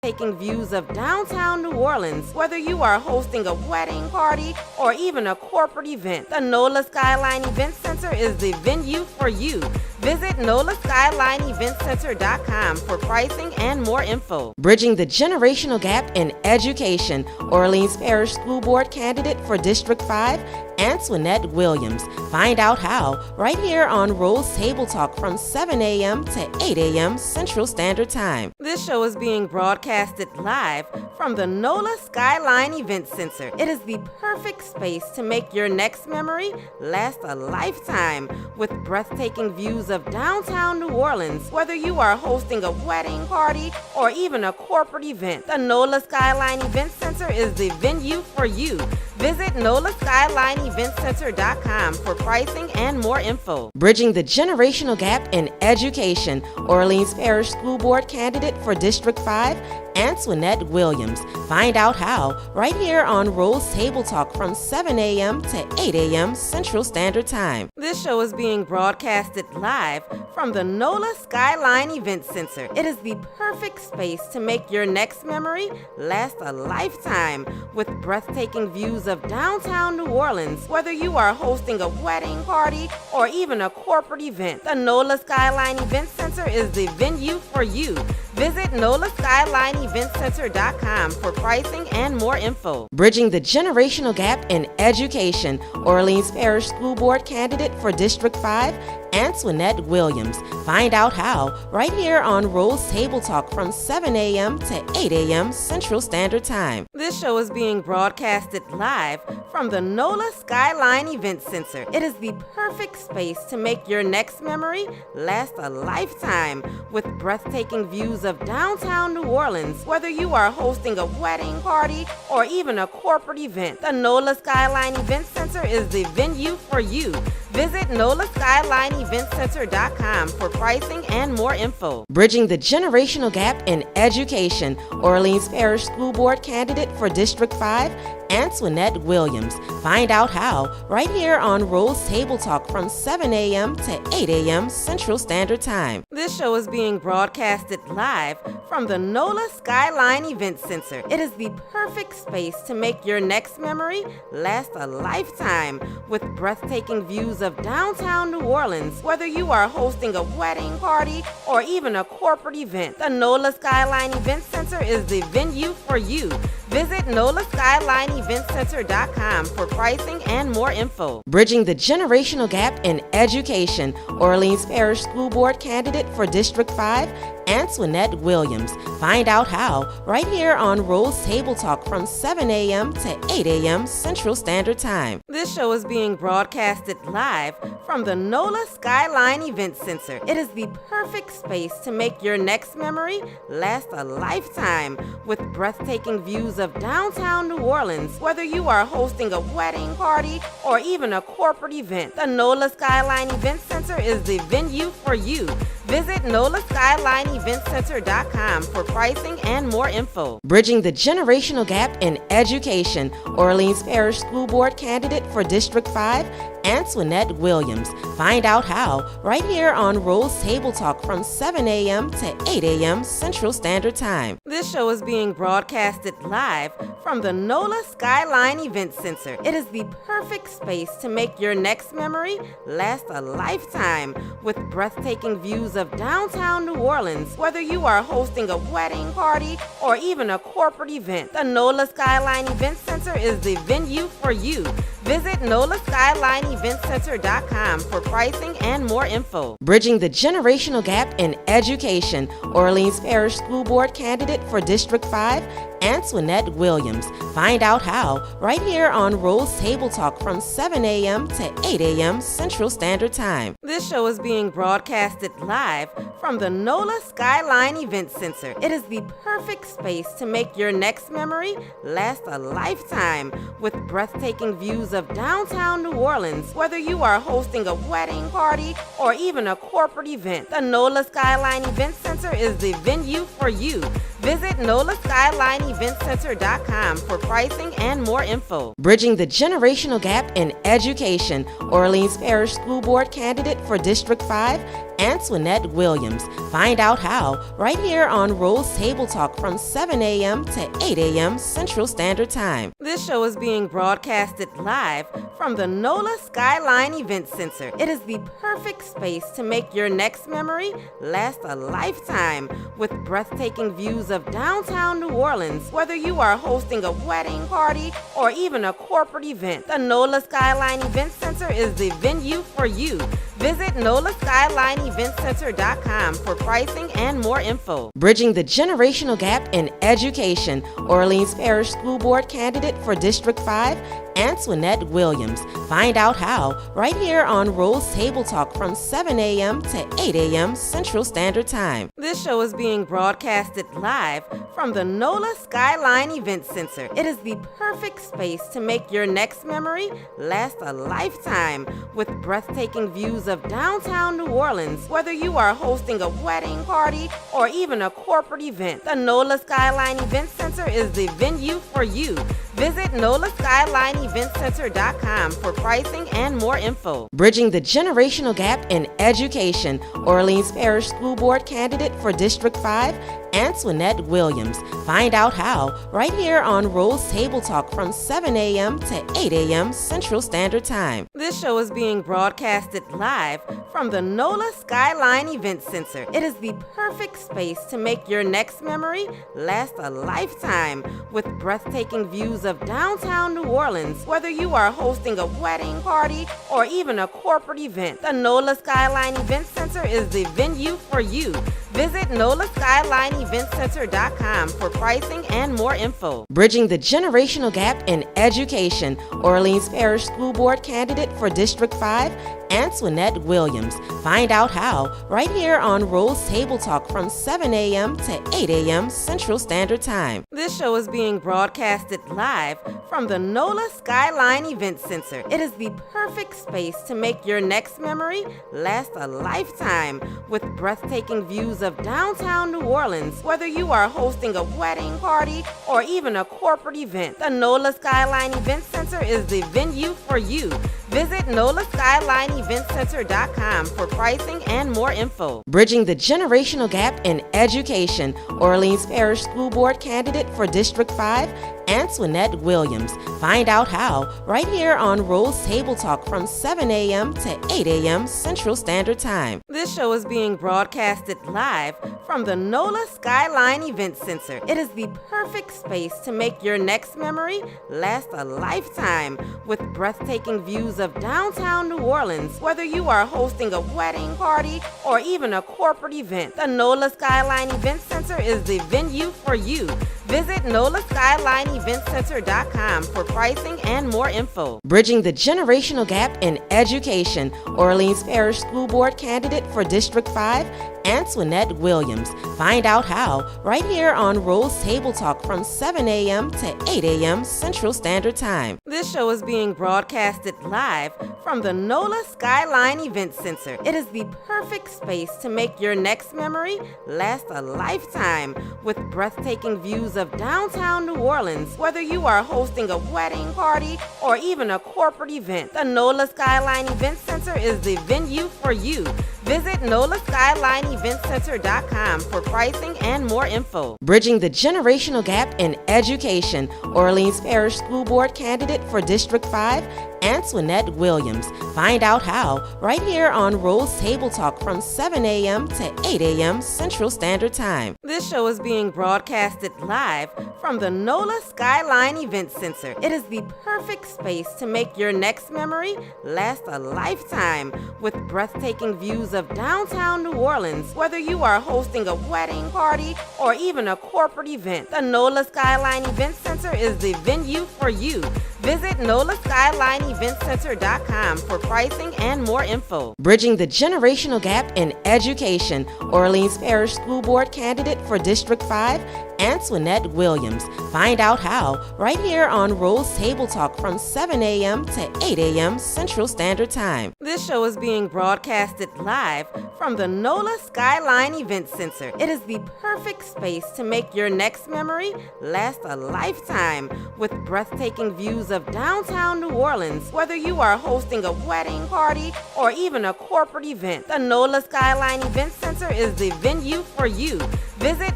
breathtaking views of downtown New Orleans. Whether you are hosting a wedding party or even a corporate event, the NOLA Skyline Event Center is the venue for you. Visit NOLASkylineEventCenter.com for pricing and more info. Bridging the generational gap in education, Orleans Parish School Board candidate for District 5, Antoinette Williams. Find out how right here on Rose Table Talk from 7 a.m. to 8 a.m. Central Standard Time. This show is being broadcasted live from the NOLA Skyline Event Center. It is the perfect space to make your next memory last a lifetime with breathtaking views of downtown New Orleans. Whether you are hosting a wedding party or even a corporate event, the NOLA Skyline Event Center is the venue for you. Visit NOLASkylineEventCenter.com for pricing and more info. Bridging the generational gap in education, Orleans Parish School Board candidate for District 5, Antoinette Williams. Find out how right here on Rose Table Talk from 7 a.m. to 8 a.m. Central Standard Time. This show is being broadcasted live from the NOLA Skyline Event Center. It is the perfect space to make your next memory last a lifetime with breathtaking views of downtown New Orleans. Whether you are hosting a wedding party or even a corporate event, the NOLA Skyline Event Center is the venue for you. Visit NOLASkylineEventCenter.com for pricing and more info. Bridging the generational gap in education, Orleans Parish School Board candidate for District 5, Antoinette Williams. Find out how right here on Rose Table Talk from 7 a.m. to 8 a.m. Central Standard Time. This show is being broadcasted live from the NOLA Skyline Event Center. It is the perfect space to make your next memory last a lifetime with breathtaking views of downtown New Orleans. Whether you are hosting a wedding party or even a corporate event, the NOLA Skyline Event Center is the venue for you. Visit NOLASkylineEventCenter.com for pricing and more info. Bridging the generational gap in education, Orleans Parish School Board candidate for District 5, Antoinette Williams. Find out how right here on Rose Table Talk from 7 a.m. to 8 a.m. Central Standard Time. This show is being broadcasted live from the NOLA Skyline Event Center. It is the perfect space to make your next memory last a lifetime with breathtaking views of downtown New Orleans. Whether you are hosting a wedding party or even a corporate event, the NOLA Skyline Event Center is the venue for you. Visit NOLASkylineEventCenter.com for pricing and more info. Bridging the generational gap in education, Orleans Parish School Board candidate for District 5, Antoinette Williams. Find out how right here on Rose Table Talk from 7 a.m. to 8 a.m. Central Standard Time. This show is being broadcasted live from the NOLA Skyline Event Center. It is the perfect space to make your next memory last a lifetime with breathtaking views of downtown New Orleans. Whether you are hosting a wedding party or even a corporate event, the NOLA Skyline Event Center is the venue for you. Visit NOLASkylineEventCenter.com for pricing and more info. Bridging the generational gap in education, Orleans Parish School Board candidate for District 5, Antoinette Williams. Find out how right here on Rose Table Talk from 7 a.m. to 8 a.m. Central Standard Time. This show is being broadcasted live from the NOLA Skyline Event Center. It is the perfect space to make your next memory last a lifetime with breathtaking views of downtown New Orleans. Whether you are hosting a wedding party or even a corporate event, the NOLA Skyline Event Center is the venue for you. Visit NOLASkylineEventCenter.com for pricing and more info. Bridging the generational gap in education, Orleans Parish School Board candidate for District 5, Antoinette Williams. Find out how right here on Rose Table Talk from 7 a.m. to 8 a.m. Central Standard Time. This show is being broadcasted live from the NOLA Skyline Event Center. It is the perfect space to make your next memory last a lifetime with breathtaking views of downtown New Orleans. Whether you are hosting a wedding party or even a corporate event, the NOLA Skyline Event Center is the venue for you. Visit NOLASkylineEventCenter.com for pricing and more info. Bridging the generational gap in education, Orleans Parish School Board candidate for District 5, Antoinette Williams. Find out how right here on Rose Table Talk from 7 a.m. to 8 a.m. Central Standard Time. This show is being broadcasted live from the NOLA Skyline Event Center. It is the perfect space to make your next memory last a lifetime with breathtaking views of downtown New Orleans. Whether you are hosting a wedding party or even a corporate event, the NOLA Skyline Event Center is the venue for you. Visit NOLASkylineEventCenter.com for pricing and more info. Bridging the generational gap in education, Orleans Parish School Board candidate for District 5, Antoinette Williams. Find out how right here on Rose Table Talk from 7 a.m. to 8 a.m. Central Standard Time. This show is being broadcasted live from the NOLA Skyline Event Center. It is the perfect space to make your next memory last a lifetime with breathtaking views of downtown New Orleans. Whether you are hosting a wedding party or even a corporate event, the NOLA Skyline Event Center is the venue for you. Visit NOLASkylineEventCenter.com for pricing and more info. Bridging the generational gap in education, Orleans Parish School Board candidate for District 5, Antoinette Williams. Find out how right here on Rose Table Talk from 7 a.m. to 8 a.m. Central Standard Time. This show is being broadcasted live from the NOLA Skyline Event Center. It is the perfect space to make your next memory last a lifetime with breathtaking views of downtown New Orleans. Whether you are hosting a wedding party or even a corporate event, the NOLA Skyline Event Center is the venue for you. Visit NOLASkylineEventCenter.com for pricing and more info. Bridging the generational gap in education, Orleans Parish School Board candidate for District 5, Antoinette Williams. Find out how right here on Rose Table Talk from 7 a.m. to 8 a.m. Central Standard Time. This show is being broadcasted live from the NOLA Skyline Event Center. It is the perfect space to make your next memory last a lifetime with breathtaking views of downtown New Orleans. Whether you are hosting a wedding party or even a corporate event, the NOLA Skyline Event Center is the venue for you. Visit NOLASkylineEventCenter.com for pricing and more info. Bridging the generational gap in education, Orleans Parish School Board candidate for District 5, Antoinette Williams. Find out how right here on Rose Table Talk from 7 a.m. to 8 a.m. Central Standard Time. This show is being broadcasted live from the NOLA Skyline Event Center. It is the perfect space to make your next memory last a lifetime with breathtaking views of downtown New Orleans. Whether you are hosting a wedding party or even a corporate event, the NOLA Skyline Event Center is the venue for you. Visit NOLASkylineEventCenter.com for pricing and more info. Bridging the generational gap in education, Orleans Parish School Board candidate for District 5, Antoinette Williams. Find out how right here on Rose Table Talk from 7 a.m. to 8 a.m. Central Standard Time. This show is being broadcasted live from the NOLA Skyline Event Center. It is the perfect space to make your next memory last a lifetime with breathtaking views of downtown New Orleans. Whether you are hosting a wedding party or even a corporate event, the NOLA Skyline Event Center is the venue for you. Visit NOLASkylineEventCenter.com for pricing and more info. Bridging the generational gap in education, Orleans Parish School Board candidate for District 5, Antoinette Williams. Find out how right here on Rose Table Talk from 7 a.m. to 8 a.m. Central Standard Time. This show is being broadcasted live from the NOLA Skyline Event Center. It is the perfect space to make your next memory last a lifetime with breathtaking views of downtown New Orleans. Whether you are hosting a wedding party or even a corporate event, the NOLA Skyline Event Center is the venue for you. Visit NOLASkylineEventCenter.com for pricing and more info. Bridging the generational gap in education, Orleans Parish School Board candidate for District 5, Antoinette Williams. Find out how right here on Rose Table Talk from 7 a.m. to 8 a.m. Central Standard Time. This show is being broadcasted live from the NOLA Skyline Event Center. It is the perfect space to make your next memory last a lifetime with breathtaking views of downtown New Orleans. Whether you are hosting a wedding, party, or even a corporate event, the NOLA Skyline Event Center is the venue for you. Visit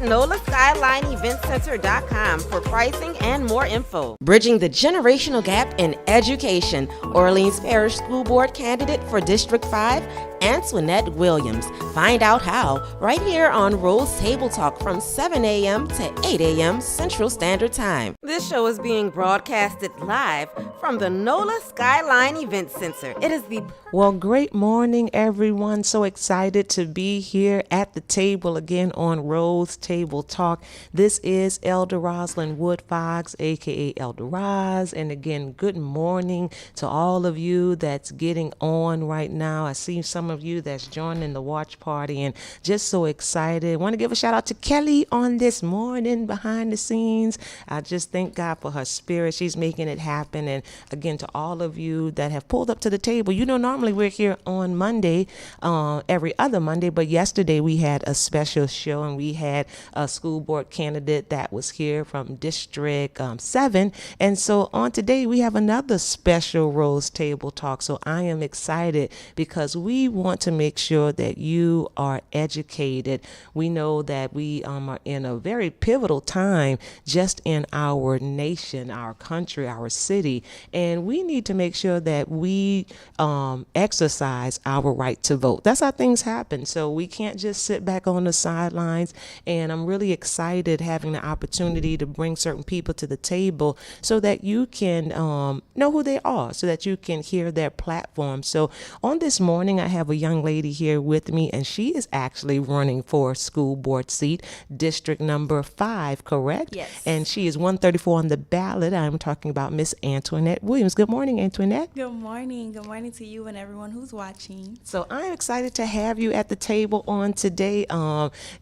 NOLASkylineEventCenter.com for pricing and more info. Bridging the generational gap in education, Orleans Parish School Board candidate for District 5, Antoinette Williams. Find out how right here on Rose Table Talk from 7 a.m. to 8 a.m. Central Standard Time. This show is being broadcasted live from the NOLA Skyline Event Center. It is the... Well, great morning, everyone. So excited to be here at the table again on Rose Table Talk. This is Elder Rosalind Wood Fox, aka Elder Roz. And again, good morning to all of you that's getting on right now. I see some of you that's joining the watch party and just so excited. Want to give a shout out to Kelly on this morning behind the scenes. I just thank God for her spirit. She's making it happen. And again, to all of you that have pulled up to the table, you know, normally we're here on Monday, every other Monday, but yesterday we had a special show and we had a school board candidate that was here from District 7. And so on today we have another special Rose Table Talk. So I am excited because we want to make sure that you are educated. We know that we are in a very pivotal time just in our nation, our country, our city, and we need to make sure that we exercise our right to vote. That's how things happen. So we can't just sit back on the sidelines. And I'm really excited having the opportunity to bring certain people to the table so that you can know who they are, so that you can hear their platform. So on this morning, I have a young lady here with me, and she is actually running for a school board seat, District number 5, correct? Yes. And she is 134 on the ballot. I'm talking about Miss Antoinette Williams. Good morning, Antoinette. Good morning. Good morning to you and everyone who's watching. So I'm excited to have you at the table on today.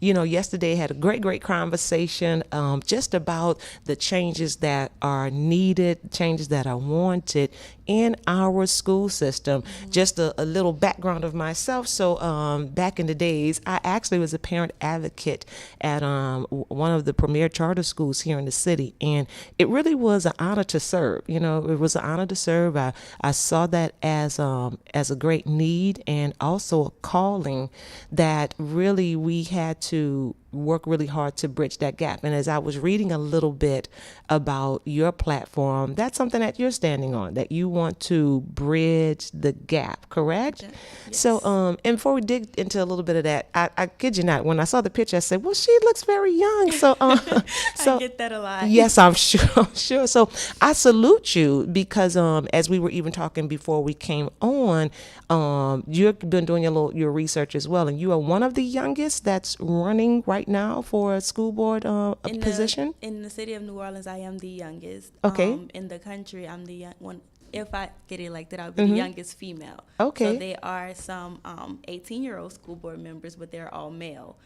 Yesterday had a great conversation just about the changes that are needed, changes that are wanted in our school system. Mm-hmm. Just a little background of myself. So back in the days, I actually was a parent advocate at one of the premier charter schools here in the city. And it really was an honor to serve. You know, it was an honor to serve. I saw that as a great need and also a calling that really we had to work really hard to bridge that gap. And as I was reading a little bit about your platform, that's something that you're standing on, that you want to bridge the gap, correct? Yes. So, and before we dig into a little bit of that, I kid you not, when I saw the picture, I said, well, she looks very young. So, I get that a lot. Yes, I'm sure. So I salute you because as we were even talking before we came on, you've been doing your research as well, and you are one of the youngest that's running right now for a school board position? In the city of New Orleans, I am the youngest. Okay. In the country, I'm the one. If I get elected, I'll be the youngest female. Okay. So there are some 18-year-old school board members, but they're all male.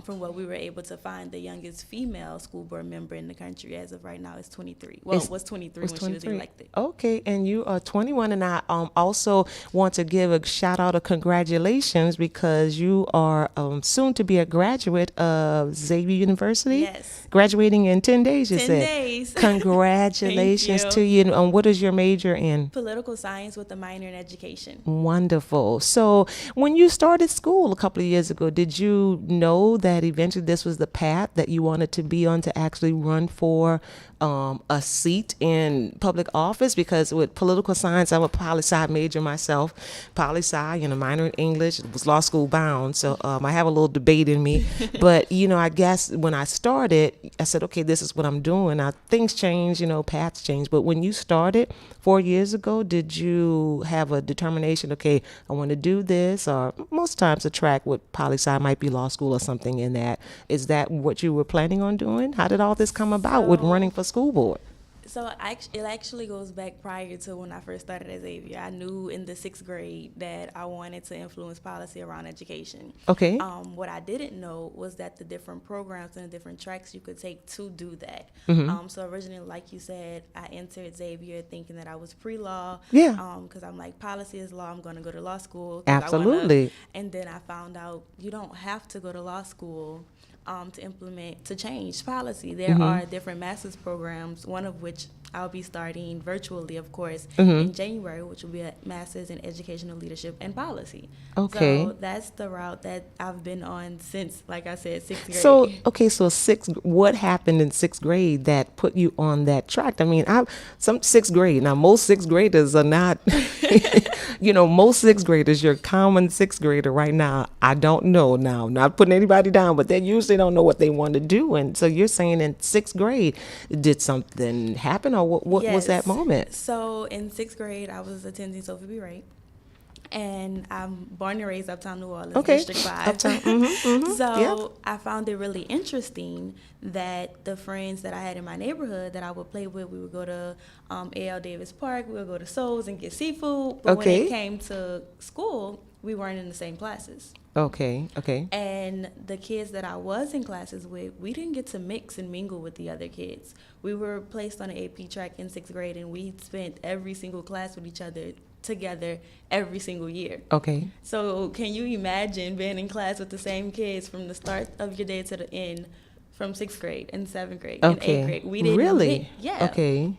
From what we were able to find, the youngest female school board member in the country as of right now is 23. Well, it was 23 when she was elected. Okay, and you are 21, and I also want to give a shout out of congratulations because you are soon to be a graduate of Xavier University. Yes. Graduating in 10 days, you 10 said. days. Congratulations to you. And what is your major in? Political science with a minor in education. Wonderful. So when you started school a couple of years ago, did you know that eventually this was the path that you wanted to be on to actually run for a seat in public office? Because with political science, I'm a poli-sci major myself, poli-sci, minor in English, was law school bound. So I have a little debate in me. But, I guess when I started, I said, okay, this is what I'm doing. Now, things change, paths change. But when you started 4 years ago, did you have a determination, okay, I want to do this? Or most times a track with poli-sci might be law school or something in that. Is that what you were planning on doing? How did all this come about with running for school board? It actually goes back prior to when I first started at Xavier. I knew in the 6th grade that I wanted to influence policy around education. Okay. What I didn't know was that the different programs and the different tracks you could take to do that. So originally, like you said, I entered Xavier thinking that I was pre-law. Yeah. Because I'm like, policy is law. I'm going to go to law school. Absolutely. And then I found out you don't have to go to law school to change policy. There are different master's programs, one of which I'll be starting virtually, of course, in January, which will be a master's in educational leadership and policy. Okay. So that's the route that I've been on since, like I said, 6th grade. So what happened in 6th grade that put you on that track? I mean, some 6th grade, now most 6th graders are not, most 6th graders, your common 6th grader right now, I don't know now, not putting anybody down, but they usually don't know what they want to do. And so you're saying in 6th grade, did something happen, or what was that moment? So in 6th grade, I was attending Sophie B. Wright. And I'm born and raised uptown New Orleans, District 5. Uptown. So I found it really interesting that the friends that I had in my neighborhood that I would play with, we would go to A.L. Davis Park, we would go to Soul's and get seafood. But when it came to school, we weren't in the same classes. Okay. And the kids that I was in classes with, we didn't get to mix and mingle with the other kids. We were placed on an AP track in 6th grade, and we spent every single class with each other together every single year. Okay. So can you imagine being in class with the same kids from the start of your day to the end, from 6th grade and 7th grade and 8th grade? We didn't really? Yeah. Okay.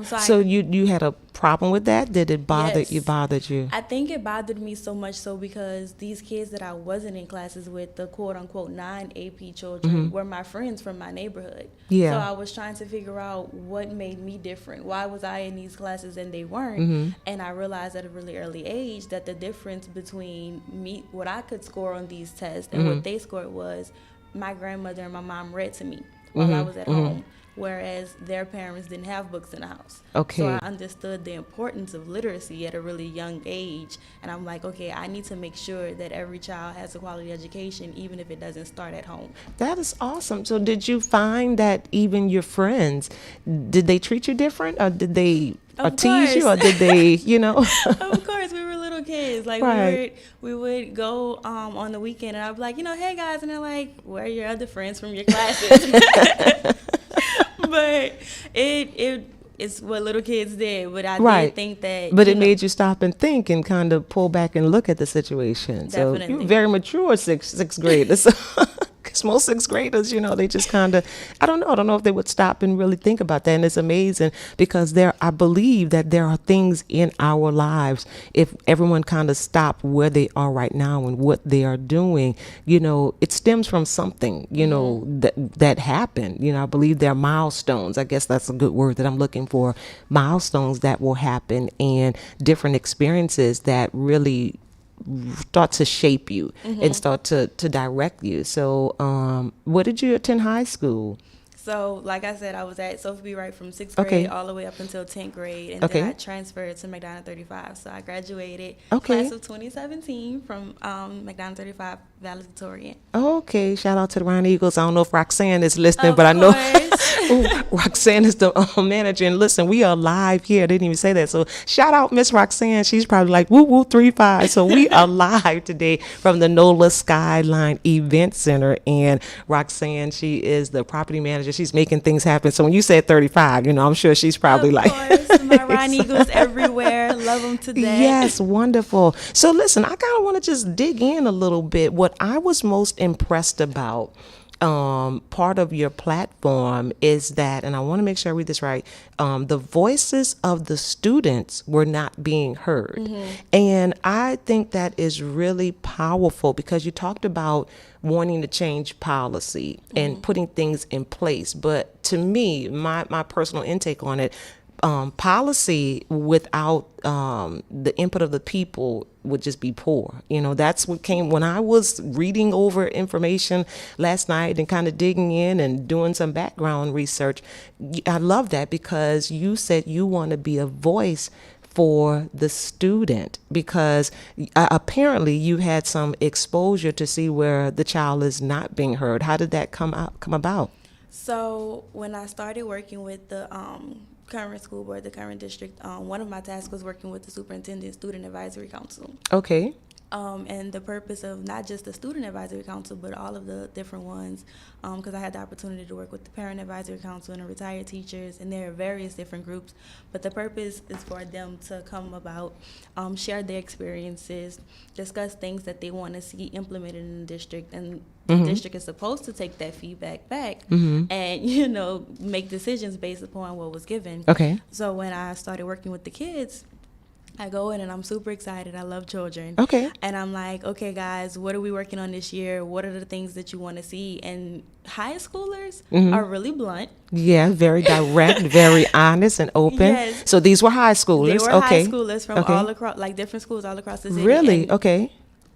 So you had a problem with that? Did it bothered you? I think it bothered me so much so because these kids that I wasn't in classes with, the quote-unquote non-AP children, were my friends from my neighborhood. Yeah. So I was trying to figure out what made me different. Why was I in these classes and they weren't? And I realized at a really early age that the difference between me, what I could score on these tests and what they scored was my grandmother and my mom read to me while I was at home. Whereas their parents didn't have books in the house. Okay. So I understood the importance of literacy at a really young age. And I'm like, okay, I need to make sure that every child has a quality education, even if it doesn't start at home. That is awesome. So did you find that even your friends, did they treat you different, or did they tease you, or did they, Of course, we were little kids. Like, we would go on the weekend, and I'd be like, hey, guys. And they're like, where are your other friends from your classes? But it's what little kids did. But I did think that. But it made you stop and think and kind of pull back and look at the situation. Definitely. So you're very mature sixth graders. Because most 6th graders, they just kind of, I don't know if they would stop and really think about that. And it's amazing because I believe that there are things in our lives, if everyone kind of stopped where they are right now and what they are doing, it stems from something, that happened. I believe there are milestones. I guess that's a good word that I'm looking for. Milestones that will happen and different experiences that really start to shape you and start to direct you. So what did you attend high school? So, like I said, I was at Sophie B. Wright from 6th grade all the way up until 10th grade, and then I transferred to McDonald 35. So I graduated class of 2017 from McDonald 35, valedictorian. Okay, shout out to the Ryan Eagles. I don't know if Roxanne is listening, but I know Roxanne is the manager. And listen, we are live here. I didn't even say that. So shout out Miss Roxanne. She's probably like, woo woo 35. So we are live today from the NOLA Skyline Event Center. And Roxanne, she is the property manager. She's making things happen. So when you said 35, I'm sure she's probably of course, my Ryan Eagles everywhere. Love them to death. Yes, wonderful. So listen, I kind of want to just dig in a little bit. What I was most impressed about, part of your platform is that, and I want to make sure I read this right, the voices of the students were not being heard. And I think that is really powerful because you talked about wanting to change policy and putting things in place. But to me, my personal intake on it, policy without the input of the people would just be poor. That's what came when I was reading over information last night and kind of digging in and doing some background research. I love that because you said you want to be a voice for the student because apparently you had some exposure to see where the child is not being heard. How did that come about? So when I started working with the current school board, the current district, one of my tasks was working with the superintendent student advisory council. Okay. And the purpose of not just the student advisory council, but all of the different ones, because I had the opportunity to work with the parent advisory council and the retired teachers, and there are various different groups. But the purpose is for them to come about, share their experiences, discuss things that they want to see implemented in the district, and the district is supposed to take that feedback back and, make decisions based upon what was given. Okay. So when I started working with the kids, I go in and I'm super excited. I love children. Okay. And I'm like, okay, guys, what are we working on this year? What are the things that you want to see? And high schoolers are really blunt. Yeah, very direct, very honest and open. Yes. So these were high schoolers. They were okay. high schoolers from all across, like different schools all across the city. Really? And, okay.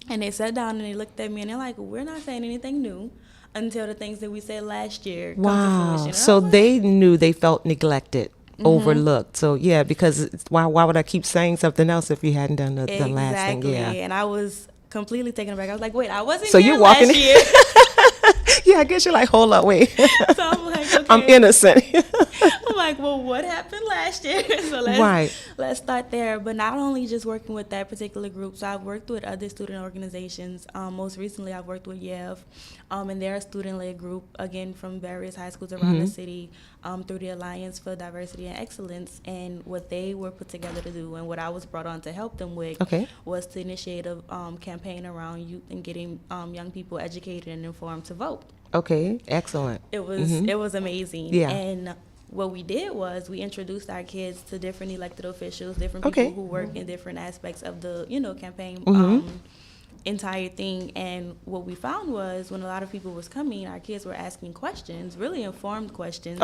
And they sat down and they looked at me and they're like, we're not saying anything new until the things that we said last year come to Wow. fruition. So they knew they felt neglected. Overlooked. So yeah, because why would I keep saying something else if you hadn't done the last thing? Yeah. And I was completely taken aback. I was like, wait, I wasn't So here you're walking last year. Yeah, I guess you're like, hold up, wait. So I'm like, okay. I'm innocent. I'm like, well, what happened last year? So let's start there. But not only just working with that particular group, so I've worked with other student organizations. Most recently, I've worked with YEV, and they're a student-led group, again, from various high schools around the city, through the Alliance for Diversity and Excellence. And what they were put together to do, and what I was brought on to help them with, was to initiate a campaign around youth and getting young people educated and informed to vote. Okay, excellent. It was amazing. Yeah. And what we did was we introduced our kids to different elected officials, different people who work in different aspects of the, campaign entire thing. And what we found was when a lot of people was coming, our kids were asking questions, really informed questions,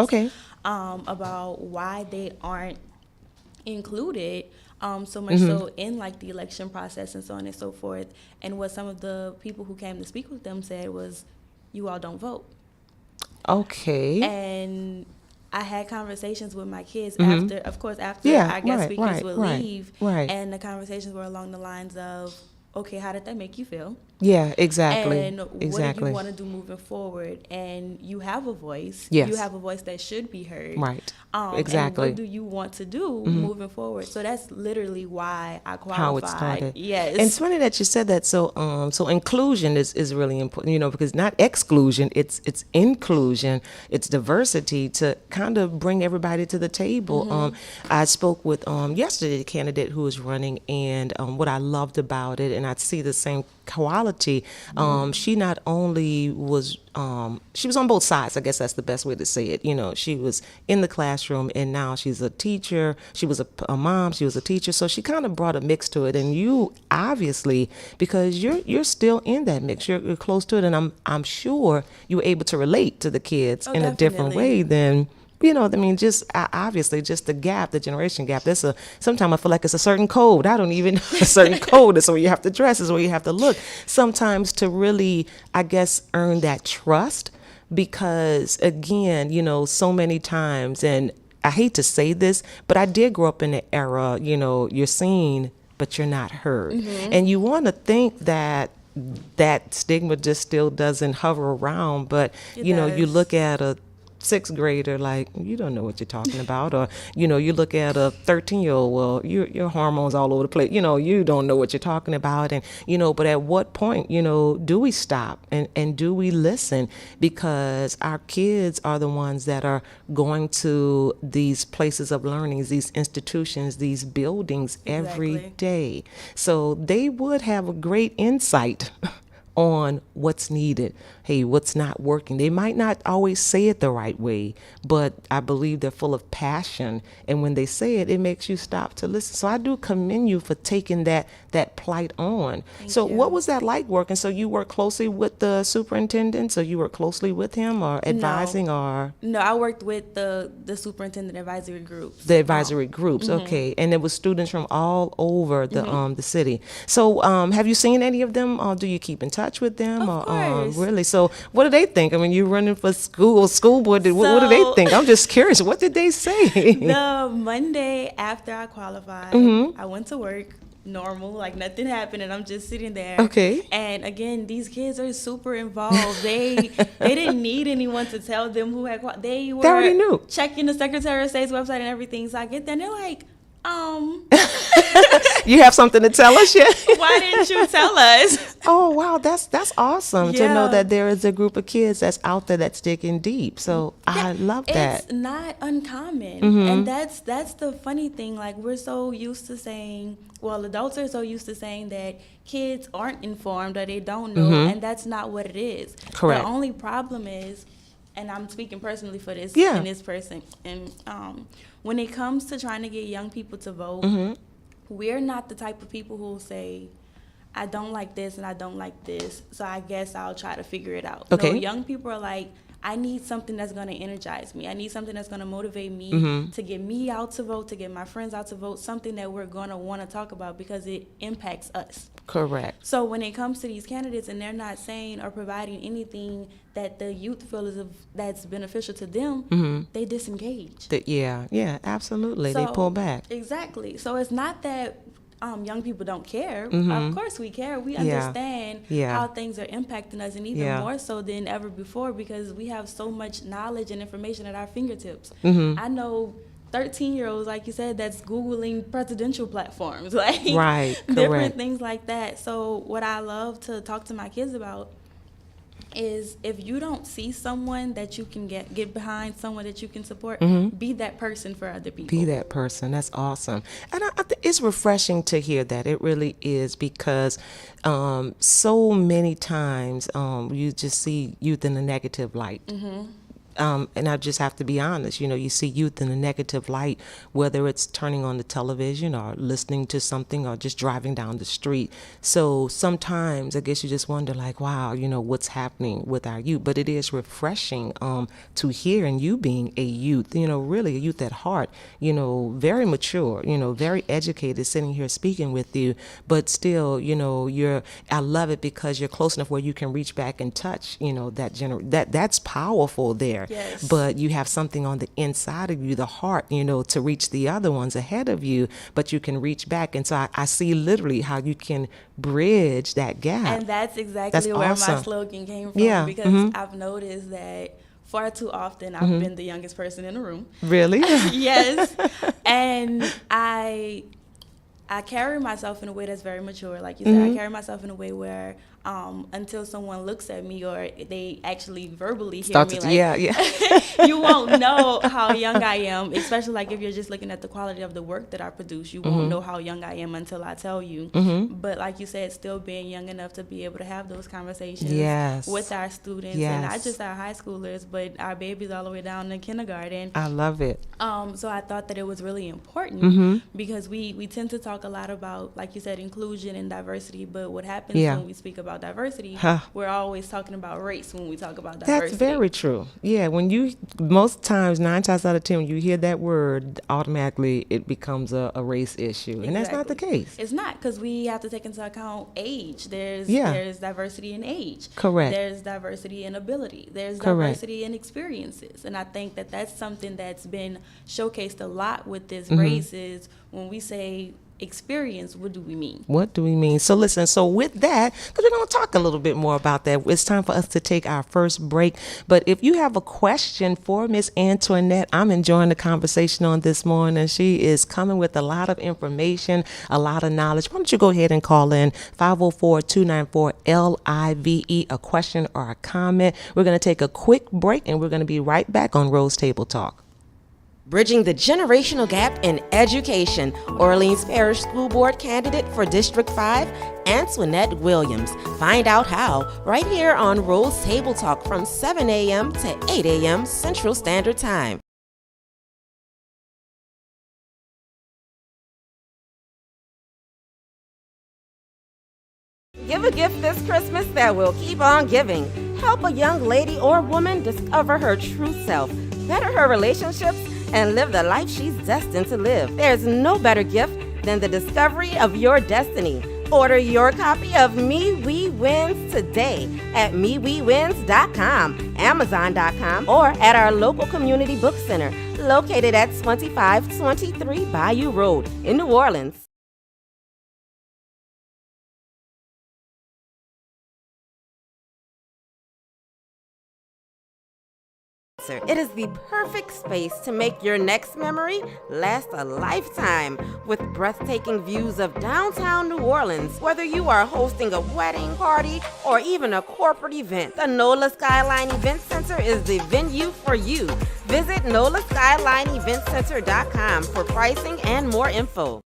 about why they aren't included so much so in like the election process and so on and so forth. And what some of the people who came to speak with them said was, you all don't vote. Okay. And I had conversations with my kids after our guest speakers would leave. Right. And the conversations were along the lines of, okay, how did that make you feel? Yeah, exactly. And what do you want to do moving forward? And you have a voice. Yes. You have a voice that should be heard. Right. Exactly. And what do you want to do moving forward? So that's literally why I qualified. How it started. Yes. And it's funny that you said that. So inclusion is really important, because not exclusion, it's inclusion, it's diversity to kind of bring everybody to the table. I spoke with yesterday the candidate who was running, and what I loved about it, and I see the same quality. She not only was she was on both sides. I guess that's the best way to say it. She was in the classroom, and now she's a teacher. She was a mom. She was a teacher. So she kind of brought a mix to it. And you obviously, because you're still in that mix, you're close to it, and I'm sure you were able to relate to the kids in a different way than. Just obviously, just the gap, the generation gap. Sometimes I feel like it's a certain code. I don't even know a certain code. It's where you have to dress, is where you have to look. Sometimes to really, I guess, earn that trust, because again, so many times, and I hate to say this, but I did grow up in the era, you're seen, but you're not heard. And you want to think that stigma just still doesn't hover around, but you look at a sixth grader, like, you don't know what you're talking about. Or, you look at a 13-year-old, well, your hormones all over the place. You don't know what you're talking about. And, but at what point, do we stop and do we listen? Because our kids are the ones that are going to these places of learning, these institutions, these buildings every day. So they would have a great insight on what's needed. Hey, what's not working? They might not always say it the right way, but I believe they're full of passion. And when they say it, it makes you stop to listen. So I do commend you for taking that plight on. Thank you. What was that like working? So you work closely with the superintendent? So you work closely with him, or advising, or? No, I worked with the superintendent advisory groups. The advisory groups, okay. And it was students from all over the city. So have you seen any of them? Or do you keep in touch with them? Of course. Really? So what do they think? I mean, you're running for school board. What do they think? I'm just curious. What did they say? The Monday after I qualified, I went to work. normal, like nothing happened, and I'm just sitting there. Okay. And again, these kids are super involved. They didn't need anyone to tell them who had they already knew. Checking the Secretary of State's website and everything. So I get there and they're like, You have something to tell us yet? Why didn't you tell us? Oh, wow. That's awesome to know Yeah. that there is a group of kids that's out there that's digging deep. So I love that. It's not uncommon. Mm-hmm. And that's the funny thing. Like, we're so used to saying, well, adults are so used to saying that kids aren't informed or they don't know, and that's not what it is. Correct. The only problem is, and I'm speaking personally for this Yeah. and this person, and when it comes to trying to get young people to vote, we're not the type of people who will say, I don't like this and I don't like this, so I guess I'll try to figure it out. Okay. No, young people are like, I need something that's going to energize me. I need something that's going to motivate me to get me out to vote, to get my friends out to vote, something that we're going to want to talk about because it impacts us. Correct. So when it comes to these candidates and they're not saying or providing anything that the youth feel that's beneficial to them, they disengage. Yeah, absolutely. They pull back. Exactly. So it's not that young people don't care. Of course we care. We understand how things are impacting us, and even more so than ever before because we have so much knowledge and information at our fingertips. I know 13-year-olds, like you said, that's Googling presidential platforms, like right, different correct. things like that. So what I love to talk to my kids about is if you don't see someone that you can get behind, someone that you can support, be that person for other people. Be that person. That's awesome. And I think it's refreshing to hear that. It really is because so many times you just see youth in a negative light. And I just have to be honest, you see youth in a negative light, whether it's turning on the television or listening to something or just driving down the street. So sometimes I guess you just wonder like, wow, what's happening with our youth. But it is refreshing to hear, and you being a youth, really a youth at heart, very mature, very educated, sitting here speaking with you. But still, I love it because you're close enough where you can reach back and touch, that's powerful there. Yes. But you have something on the inside of you, the heart, to reach the other ones ahead of you, but you can reach back. And so I see literally how you can bridge that gap. And that's exactly where awesome. my slogan came from, Yeah. because I've noticed that far too often I've been the youngest person in the room. Really? Yes. And I carry myself in a way that's very mature. Like you said, I carry myself in a way where until someone looks at me or they actually verbally hear me, like, you won't know how young I am, especially like if you're just looking at the quality of the work that I produce. You won't know how young I am until I tell you. But like you said, still being young enough to be able to have those conversations with our students, and not just our high schoolers, but our babies all the way down to kindergarten. I love it. So I thought that it was really important because we tend to talk a lot about, like you said, inclusion and diversity, but what happens when we speak about diversity, we're always talking about race when we talk about diversity. That's very true. Yeah, most times, 9 times out of 10, when you hear that word, automatically it becomes a race issue. And that's not the case. It's not, because we have to take into account age. There's diversity in age. Correct. There's diversity in ability. There's Correct. diversity in experiences. And I think that that's something that's been showcased a lot with this race is when we say experience, what do we mean? What do we mean? So listen, so with that, because we're going to talk a little bit more about that, it's time for us to take our first break. But if you have a question for Miss Antoinette, I'm enjoying the conversation on this morning. She is coming with a lot of information, a lot of knowledge. Why don't you go ahead and call in 504-294-LIVE, a question or a comment. We're going to take a quick break and we're going to be right back on Rose Table Talk. Bridging the generational gap in education, Orleans Parish School Board candidate for District 5, Antoinette Williams. Find out how right here on Rose Table Talk from 7 a.m. to 8 a.m. Central Standard Time. Give a gift this Christmas that will keep on giving. Help a young lady or woman discover her true self, better her relationships, and live the life she's destined to live. There's no better gift than the discovery of your destiny. Order your copy of Me We Wins today at mewewins.com, amazon.com, or at our local community book center located at 2523 Bayou Road in New Orleans. It is the perfect space to make your next memory last a lifetime with breathtaking views of downtown New Orleans. Whether you are hosting a wedding, party, or even a corporate event, the NOLA Skyline Event Center is the venue for you. Visit NOLASkylineEventCenter.com for pricing and more info.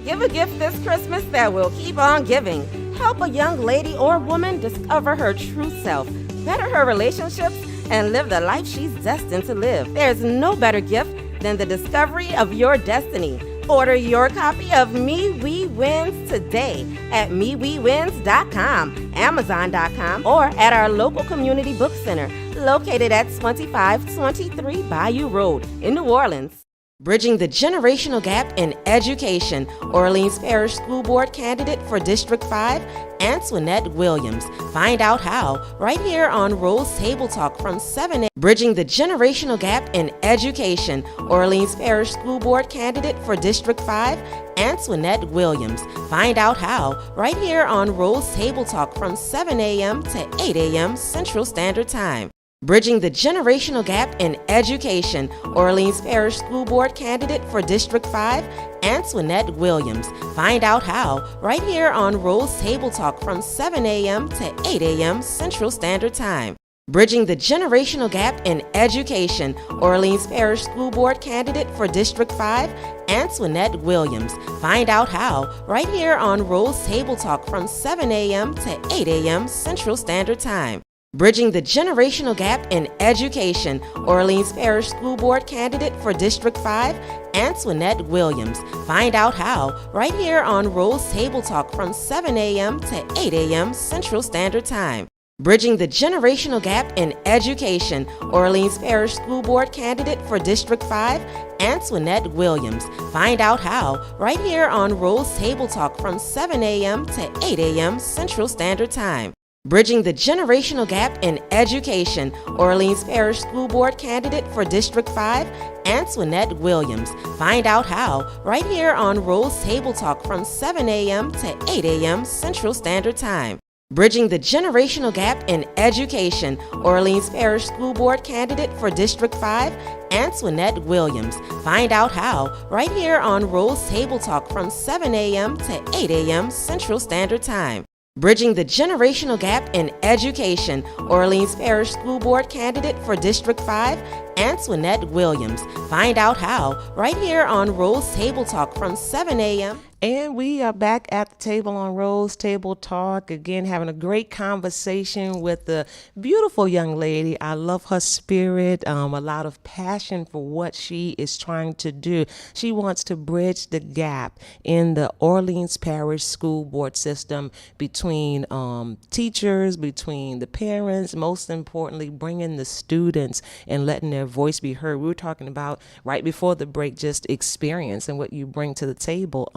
Give a gift this Christmas that will keep on giving. Help a young lady or woman discover her true self, better her relationships, and live the life she's destined to live. There's no better gift than the discovery of your destiny. Order your copy of Me We Wins today at MeWeWins.com, Amazon.com, or at our local community book center located at 2523 Bayou Road in New Orleans. Bridging the generational gap in education, Orleans Parish School Board candidate for District 5, Antoinette Williams. Find out how right here on Rose Table Talk from 7 a.m. Bridging the generational gap in education, Orleans Parish School Board candidate for District 5, Antoinette Williams. Find out how right here on Rose Table Talk from 7 a.m. to 8 a.m. Central Standard Time. Bridging the generational gap in education, Orleans Parish School Board candidate for District 5, Antoinette Williams. Find out how right here on Rose Table Talk from 7 a.m. to 8 a.m. Central Standard Time. Bridging the generational gap in education, Orleans Parish School Board candidate for District 5, Antoinette Williams. Find out how right here on Rose Table Talk from 7 a.m. to 8 a.m. Central Standard Time. Bridging the generational gap in education, Orleans Parish School Board candidate for District 5, Antoinette Williams. Find out how right here on Rose Table Talk from 7 a.m. to 8 a.m. Central Standard Time. Bridging the generational gap in education, Orleans Parish School Board candidate for District 5, Antoinette Williams. Find out how right here on Rose Table Talk from 7 a.m. to 8 a.m. Central Standard Time. Bridging the generational gap in education, Orleans Parish School Board candidate for District 5, Antoinette Williams. Find out how right here on Rose Table Talk from 7 a.m. to 8 a.m. Central Standard Time. Bridging the generational gap in education, Orleans Parish School Board candidate for District 5, Antoinette Williams. Find out how right here on Rose Table Talk from 7 a.m. to 8 a.m. Central Standard Time. Bridging the generational gap in education, Orleans Parish School Board candidate for District 5, Antoinette Williams. Find out how right here on Rose Table Talk from 7 a.m. And we are back at the table on Rose Table Talk, again having a great conversation with the beautiful young lady. I love her spirit, a lot of passion for what she is trying to do. She wants to bridge the gap in the Orleans Parish School Board system between teachers, between the parents, most importantly, bringing the students and letting their voice be heard. We were talking about right before the break, just experience and what you bring to the table.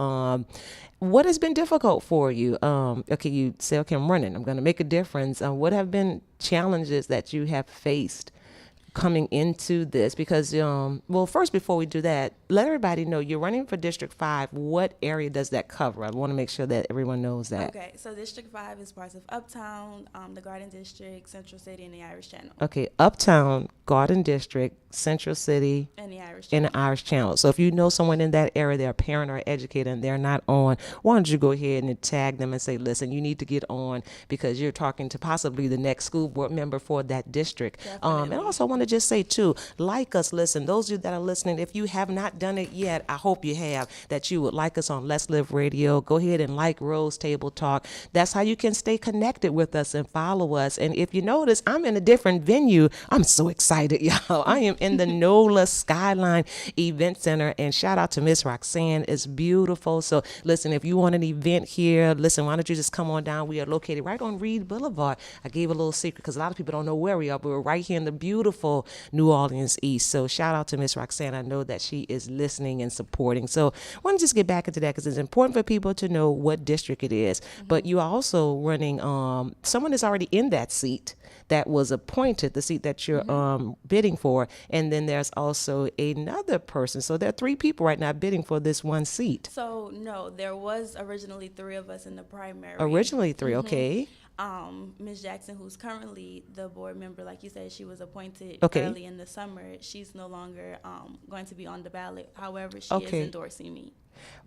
What has been difficult for you? Okay, you say, okay, I'm running. I'm going to make a difference. What have been challenges that you have faced coming into this? Because, well, first, before we do that, let everybody know you're running for District 5. What area does that cover? I want to make sure that everyone knows that. Okay, so District 5 is parts of Uptown, the Garden District, Central City, and the Irish Channel. Okay, Uptown, Garden District, Central City, and the Irish Channel. And the Irish Channel. So if you know someone in that area, they're a parent or educator, and they're not on, why don't you go ahead and tag them and say, listen, you need to get on because you're talking to possibly the next school board member for that district. And also I want to just say, too, like us, listen, those of you that are listening, if you have not done it yet, I hope you have, that you would like us on Let's Live Radio. Go ahead and like Rose Table Talk. That's how you can stay connected with us and follow us. And if you notice, I'm in a different venue. I'm so excited, y'all. I am in the NOLA Skyline Event Center, and shout out to Miss Roxanne. It's beautiful. So listen, if you want an event here, listen, why don't you just come on down? We are located right on Reed Boulevard. I gave a little secret because a lot of people don't know where we are, but we're right here in the beautiful New Orleans East. So shout out to Miss Roxanne. I know that she is listening and supporting. So I want to just get back into that because it's important for people to know what district it is. Mm-hmm. But you are also running, someone is already in that seat that was appointed, the seat that you're bidding for. And then there's also another person. So there are 3 people right now bidding for this one seat. So no, there was originally 3 of us in the primary. Originally 3, okay. Ms. Jackson, who's currently the board member, like you said, she was appointed Okay. early in the summer. She's no longer going to be on the ballot. However, she is Okay. endorsing me.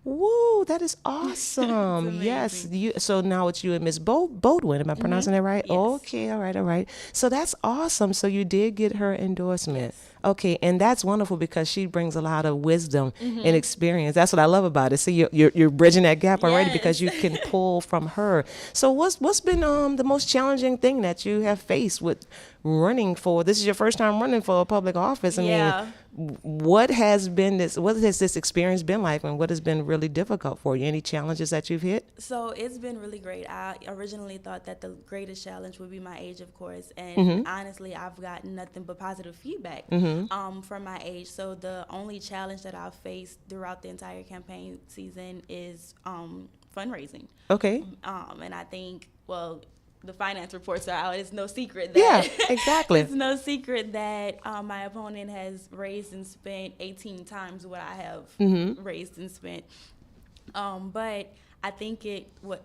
Woo, that is awesome. amazing. Yes. So now it's you and Miss Bodwin. Am I pronouncing that right? Yes. Okay. All right. So that's awesome. So you did get her endorsement. Yes. Okay. And that's wonderful because she brings a lot of wisdom and experience. That's what I love about it. So you're bridging that gap already because you Yes. can pull from her. So what's been the most challenging thing that you have faced with running for? This is your first time running for a public office. I Yeah. mean, what has this experience been like, and what has been really difficult for you? Any challenges that you've hit? So it's been really great. I originally thought that the greatest challenge would be my age, of course, and honestly, I've gotten nothing but positive feedback from my age. So the only challenge that I've faced throughout the entire campaign season is fundraising. Okay. And I think, well, the finance reports are out. It's no secret that Yeah, exactly. it's no secret that my opponent has raised and spent 18 times what I have raised and spent. But I think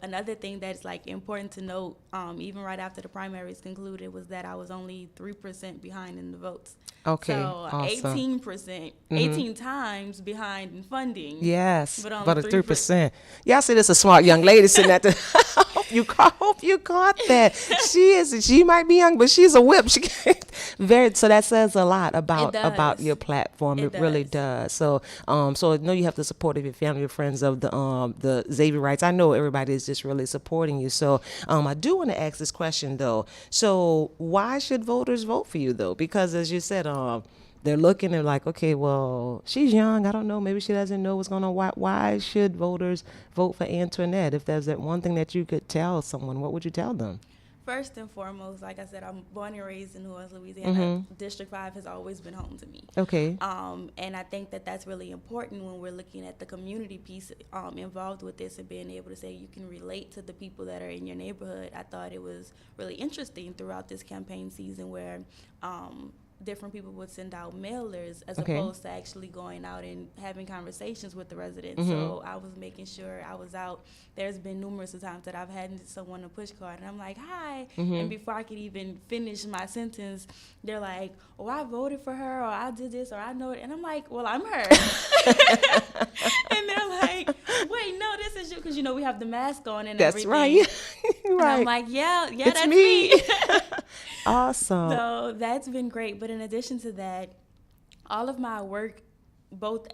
another thing that's like important to note, even right after the primaries concluded, was that I was only 3% behind in the votes. Okay, So awesome. 18%, 18 times behind in funding. Yes, But only but a 3%. 3%. Yeah, I see this a smart young lady sitting at the. hope you caught that. She might be young, but she's a whip. She so that says a lot about your platform. It really does. So so I know you have the support of your family, your friends of the Xavier Rights. I know everybody is just really supporting you. So I do want to ask this question though. So why should voters vote for you though? Because as you said, they're looking and like, okay, well, she's young. I don't know. Maybe she doesn't know what's going on. Why should voters vote for Antoinette? If there's that one thing that you could tell someone, what would you tell them? First and foremost, like I said, I'm born and raised in New Orleans, Louisiana. District 5 has always been home to me. Okay. And I think that that's really important when we're looking at the community piece involved with this and being able to say you can relate to the people that are in your neighborhood. I thought it was really interesting throughout this campaign season where different people would send out mailers as opposed to actually going out and having conversations with the residents. So I was making sure I was out. There's been numerous of times that I've had someone a push card and I'm like, hi. And before I could even finish my sentence, they're like, oh, I voted for her, or I did this, or I know it. And I'm like, well, I'm her. And they're like, wait, no, this is you, because we have the mask on and That's everything. right. And I'm like, yeah, it's that's me. me. Awesome. So that's been great. But in addition to that, all of my work, both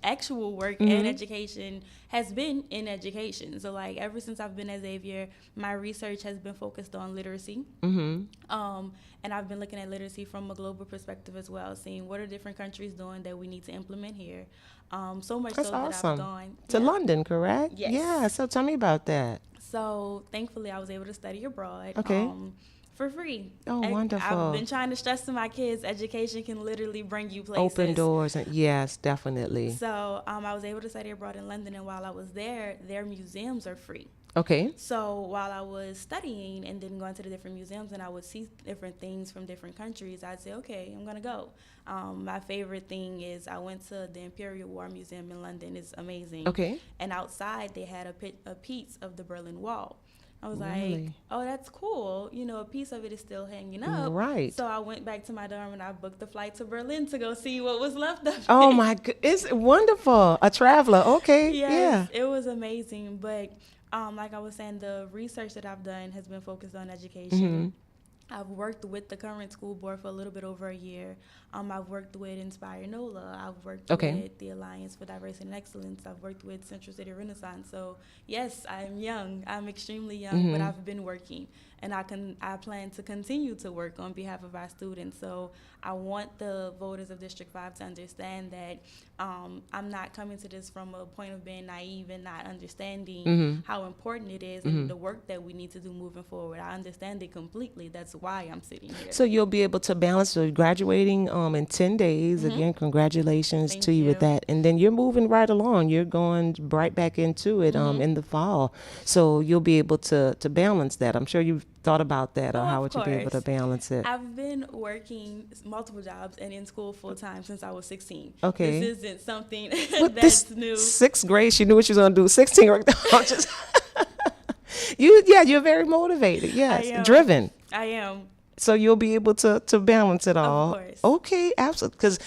actual work and education, has been in education. So like ever since I've been at Xavier, my research has been focused on literacy. And I've been looking at literacy from a global perspective as well, seeing what are different countries doing that we need to implement here. So much That's so awesome. that I've gone to London, correct? Yes. Yeah. So tell me about that. So thankfully I was able to study abroad. Okay. For free. Oh, wonderful. I've been trying to stress to my kids, education can literally bring you places. Open doors. Yes, definitely. So I was able to study abroad in London, and while I was there, their museums are free. Okay. So while I was studying and then going to the different museums and I would see different things from different countries, I'd say, okay, I'm going to go. My favorite thing is I went to the Imperial War Museum in London. It's amazing. Okay. And outside they had a piece of the Berlin Wall. I was Really? like, oh, that's cool. A piece of it is still hanging up. Right. So I went back to my dorm and I booked the flight to Berlin to go see what was left of it. Oh my God, it's wonderful. A traveler. Okay. Yes, it was amazing. But like I was saying, the research that I've done has been focused on education. I've worked with the current school board for a little bit over a year. I've worked with Inspire NOLA. I've worked with the Alliance for Diversity and Excellence. I've worked with Central City Renaissance. So yes, I'm young. I'm extremely young, but I've been working, and I plan to continue to work on behalf of our students. So I want the voters of District 5 to understand that I'm not coming to this from a point of being naive and not understanding how important it is and the work that we need to do moving forward. I understand it completely. That's why I'm sitting here. So you'll be able to balance. So graduating in 10 days. Again, congratulations Thank to you with you. that. And then you're moving right along. You're going right back into it in the fall. So you'll be able to balance that. I'm sure you've thought about that, or Oh, how of would you be able to course. balance it? I've been working multiple jobs and in school full time since I was 16. Okay. This isn't something What, that's this new. sixth grade, she knew what she was going to do. 16, right? I'm just You're very motivated. Yes, driven. I am. So you'll be able to balance it all. Of course. Okay, absolutely. Because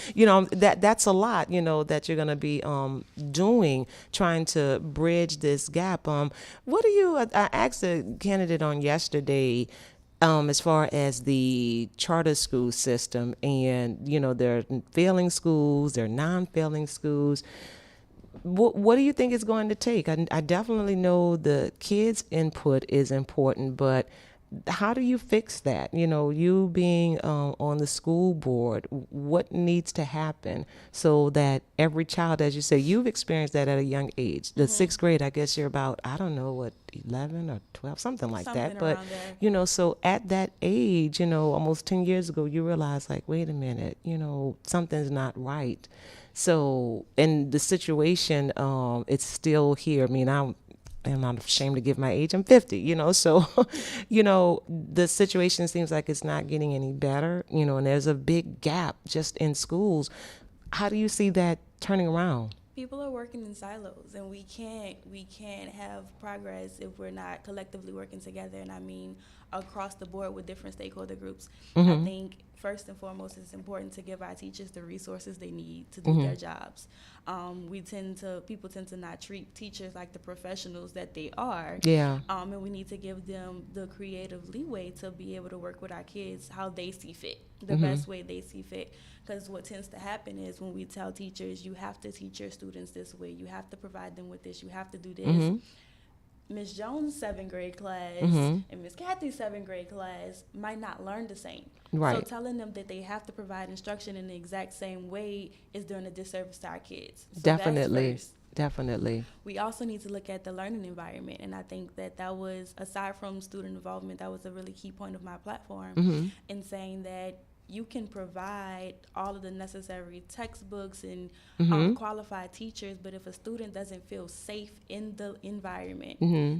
that's a lot. That you're gonna be doing, trying to bridge this gap. What do you? I asked a candidate on yesterday. As far as the charter school system, and there are failing schools, there are non-failing schools. What do you think it's going to take? I definitely know the kids' input is important, but how do you fix that? You being on the school board, what needs to happen so that every child, as you say, you've experienced that at a young age. The sixth grade, I guess you're about, I don't know, what, 11 or 12, something like that. But, so at that age, almost 10 years ago, you realize, like, wait a minute, something's not right. So, and the situation, it's still here. I mean, I'm not ashamed to give my age. I'm 50, so, the situation seems like it's not getting any better, and there's a big gap just in schools. How do you see that turning around? People are working in silos, and we can't have progress if we're not collectively working together. And I mean, across the board with different stakeholder groups. I think first and foremost, it's important to give our teachers the resources they need to do their jobs. People tend to not treat teachers like the professionals that they are. Yeah. And we need to give them the creative leeway to be able to work with our kids how they see fit, the best way they see fit. Because what tends to happen is when we tell teachers, you have to teach your students this way, you have to provide them with this, you have to do this. Miss Jones' 7th grade class and Miss Kathy's 7th grade class might not learn the same. Right. So telling them that they have to provide instruction in the exact same way is doing a disservice to our kids. So Definitely. We also need to look at the learning environment, and I think that was, aside from student involvement, that was a really key point of my platform in saying that you can provide all of the necessary textbooks and qualified teachers, but if a student doesn't feel safe in the environment,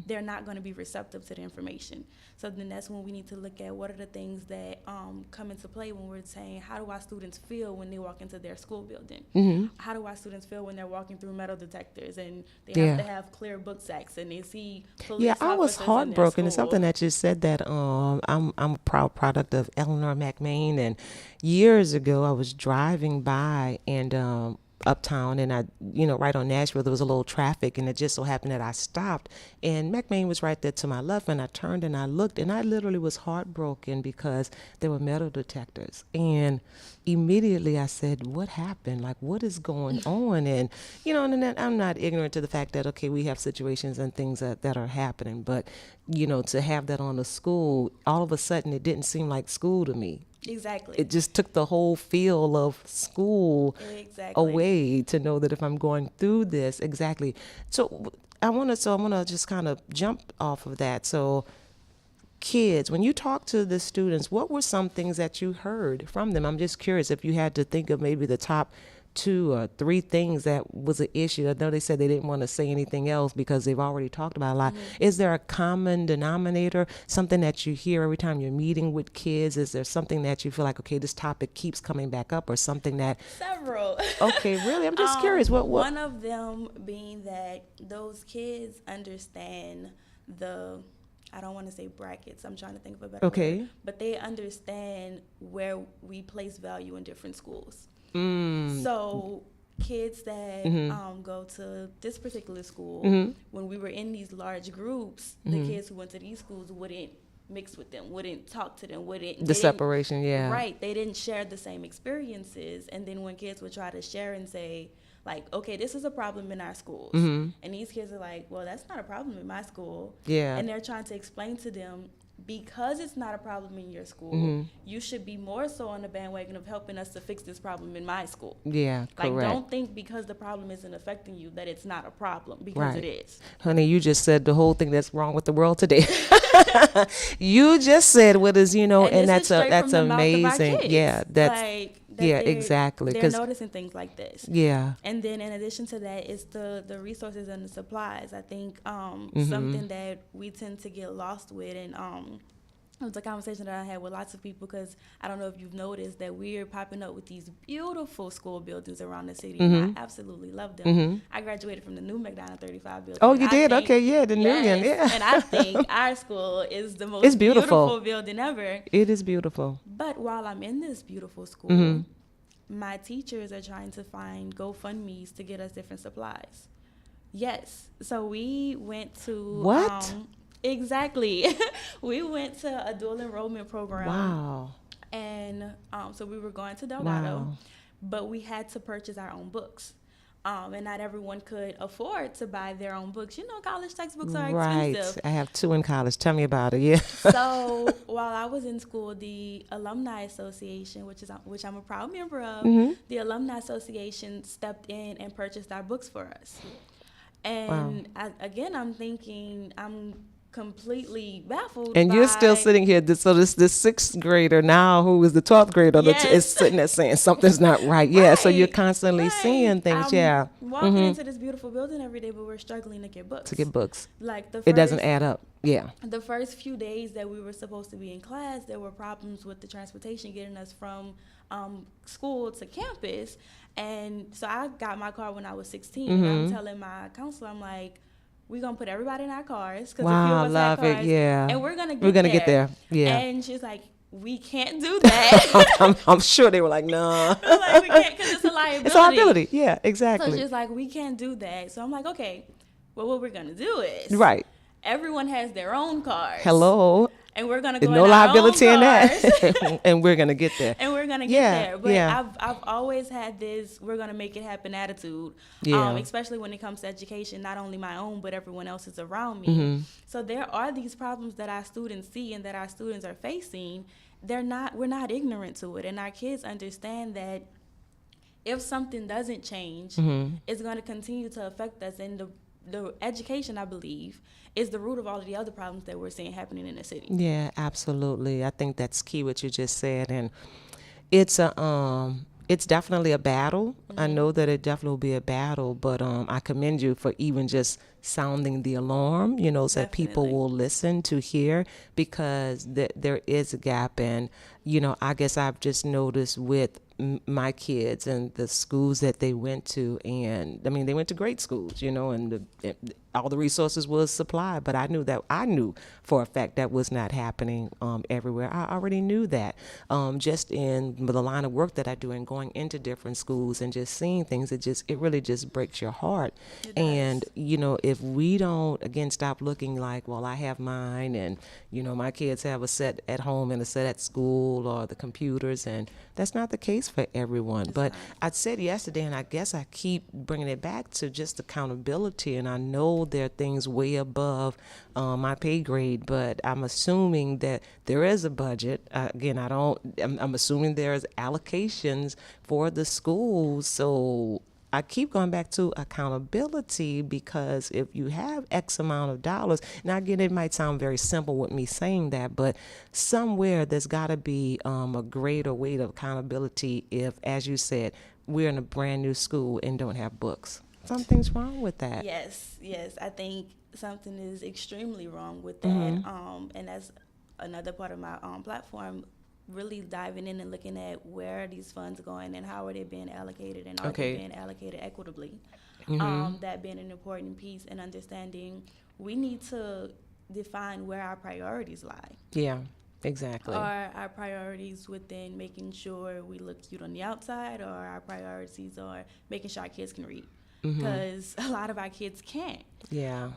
they're not going to be receptive to the information. So then that's when we need to look at what are the things that come into play when we're saying, how do our students feel when they walk into their school building? How do our students feel when they're walking through metal detectors and they have to have clear book sacks and they see police officers? I was heartbroken. It's something that you said that I'm a proud product of Eleanor McMain, and years ago I was driving by and uptown, and I, right on Nashville, there was a little traffic, and it just so happened that I stopped, and McMain was right there to my left, and I turned and I looked, and I literally was heartbroken because there were metal detectors, and immediately I said, what happened? Like, what is going on? And, and then I'm not ignorant to the fact that, okay, we have situations and things that are happening, but, to have that on the school, all of a sudden it didn't seem like school to me. Exactly. It just took the whole feel of school away to know that if I'm going through this, exactly. So I want to just kind of jump off of that. So kids, when you talk to the students, what were some things that you heard from them? I'm just curious if you had to think of maybe the top 2 or 3 things that was an issue. I know they said they didn't want to say anything else because they've already talked about a lot. Is there a common denominator, something that you hear every time you're meeting with kids? Is there something that you feel like, okay, this topic keeps coming back up, or something that... Several. Okay, really? I'm just curious. What? One of them being that those kids understand I don't want to say brackets. I'm trying to think of a better word. But they understand where we place value in different schools. So kids that go to this particular school, when we were in these large groups, the kids who went to these schools wouldn't mix with them, wouldn't talk to them, the separation, right, they didn't share the same experiences. And then when kids would try to share and say, like, okay, this is a problem in our schools, and these kids are like, well, that's not a problem in my school, and they're trying to explain to them, because it's not a problem in your school, you should be more so on the bandwagon of helping us to fix this problem in my school. Yeah, like, correct. Don't think because the problem isn't affecting you that it's not a problem, because it is. Honey, you just said the whole thing that's wrong with the world today. You just said what is, and that's amazing. Yeah, that's exactly. They're noticing things like this. Yeah. And then in addition to that, it's the resources and the supplies. I think something that we tend to get lost with, and it was a conversation that I had with lots of people, because I don't know if you've noticed that we're popping up with these beautiful school buildings around the city, and I absolutely love them. I graduated from the new McDonald 35 building. Oh, you did? Okay, yeah, the new one, yeah. And I think our school is the most beautiful building ever. It is beautiful. But while I'm in this beautiful school, my teachers are trying to find GoFundMes to get us different supplies. Yes. So we went to... What? Exactly. We went to a dual enrollment program. Wow. And so we were going to Delgado, Wow. but we had to purchase our own books. And not everyone could afford to buy their own books. You know, college textbooks are expensive. Right. I have 2 in college. Tell me about it. Yeah. So while I was in school, the Alumni Association, which I'm a proud member of, the Alumni Association stepped in and purchased our books for us. And I'm thinking, I'm completely baffled. And you're still sitting here. So this 6th grader now, who is the 12th grader, is sitting there saying something's not right. Yeah. So you're constantly seeing things. Walking into this beautiful building every day, but we're struggling to get books. Like it doesn't add up. Yeah. The first few days that we were supposed to be in class, there were problems with the transportation getting us from school to campus. And so I got my car when I was 16. And I'm telling my counselor, I'm like, we're going to put everybody in our cars. Wow, I love it, yeah. And we're going to get there, yeah. And she's like, we can't do that. I'm sure they were like, no. Like, we can't, because it's a liability. It's a liability, yeah, exactly. So she's like, we can't do that. So I'm like, okay, well, what we're going to do is. Right. Everyone has their own cars. Hello. And we're going to go no in liability our own in that. And we're going to get there. And we're going to get there. But I've always had this, we're going to make it happen attitude. Especially when it comes to education, not only my own, but everyone else's around me. So there are these problems that our students see and that our students are facing. We're not ignorant to it. And our kids understand that if something doesn't change, it's going to continue to affect us. And the education, I believe, is the root of all of the other problems that we're seeing happening in the city. Yeah, absolutely. I think that's key what you just said, and it's definitely a battle. I know that it definitely will be a battle, but I commend you for even just sounding the alarm, so that people will listen to hear, because there is a gap. And I guess I've just noticed with my kids and the schools that they went to, and I mean they went to great schools, and all the resources was supplied, but I knew for a fact that was not happening everywhere. I already knew that, just in the line of work that I do and going into different schools and just seeing things, it really just breaks your heart. And if we don't again stop looking like, well, I have mine, and my kids have a set at home and a set at school, or the computers, and that's not the case for everyone. But I said yesterday, and I guess I keep bringing it back to just accountability, and I know there are things way above my pay grade, but I'm assuming that there is a budget. Again, I'm assuming there's allocations for the schools, so I keep going back to accountability, because if you have X amount of dollars, now again, it might sound very simple with me saying that, but somewhere there's got to be a greater weight of accountability if, as you said, we're in a brand new school and don't have books. Something's wrong with that. Yes. I think something is extremely wrong with that. And that's another part of my platform, really diving in and looking at where are these funds going and how are they being allocated, and are they being allocated equitably. That being an important piece, and understanding we need to define where our priorities lie. Yeah, exactly. Are our priorities within making sure we look cute on the outside, or our priorities are making sure our kids can read? Because a lot of our kids can't. Yeah.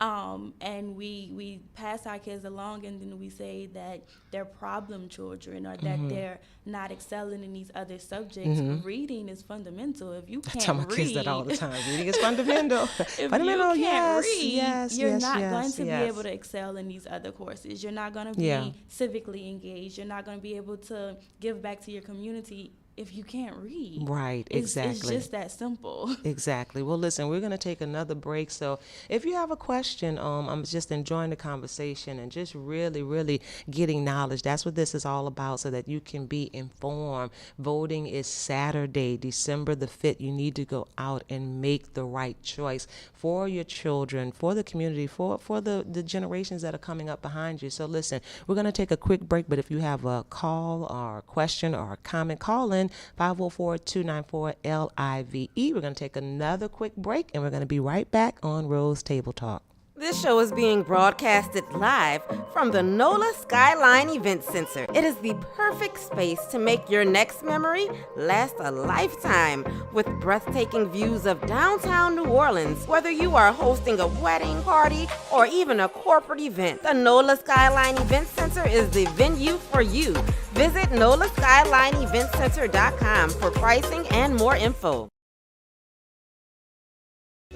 And we pass our kids along, and then we say that they're problem children, or that they're not excelling in these other subjects. Reading is fundamental. If you can't read, I tell my kids that all the time. Reading is fundamental. If fundamental, you can't read, you're not going to be able to excel in these other courses. You're not going to be civically engaged. You're not going to be able to give back to your community if you can't read? Right, exactly. It's just that simple. Exactly. Well, listen, we're going to take another break. So if you have a question, I'm just enjoying the conversation and just really, really getting knowledge. That's what this is all about, so that you can be informed. Voting is Saturday, December the 5th. You need to go out and make the right choice for your children, for the community, for the generations that are coming up behind you. So listen, we're going to take a quick break, but if you have a call or a question or a comment, call in 504-294-LIVE. We're going to take another quick break, and we're going to be right back on Rose Table Talk. This show is being broadcasted live from the NOLA Skyline Event Center. It is the perfect space to make your next memory last a lifetime, with breathtaking views of downtown New Orleans. Whether you are hosting a wedding party or even a corporate event, the NOLA Skyline Event Center is the venue for you. Visit NOLASkylineEventCenter.com for pricing and more info.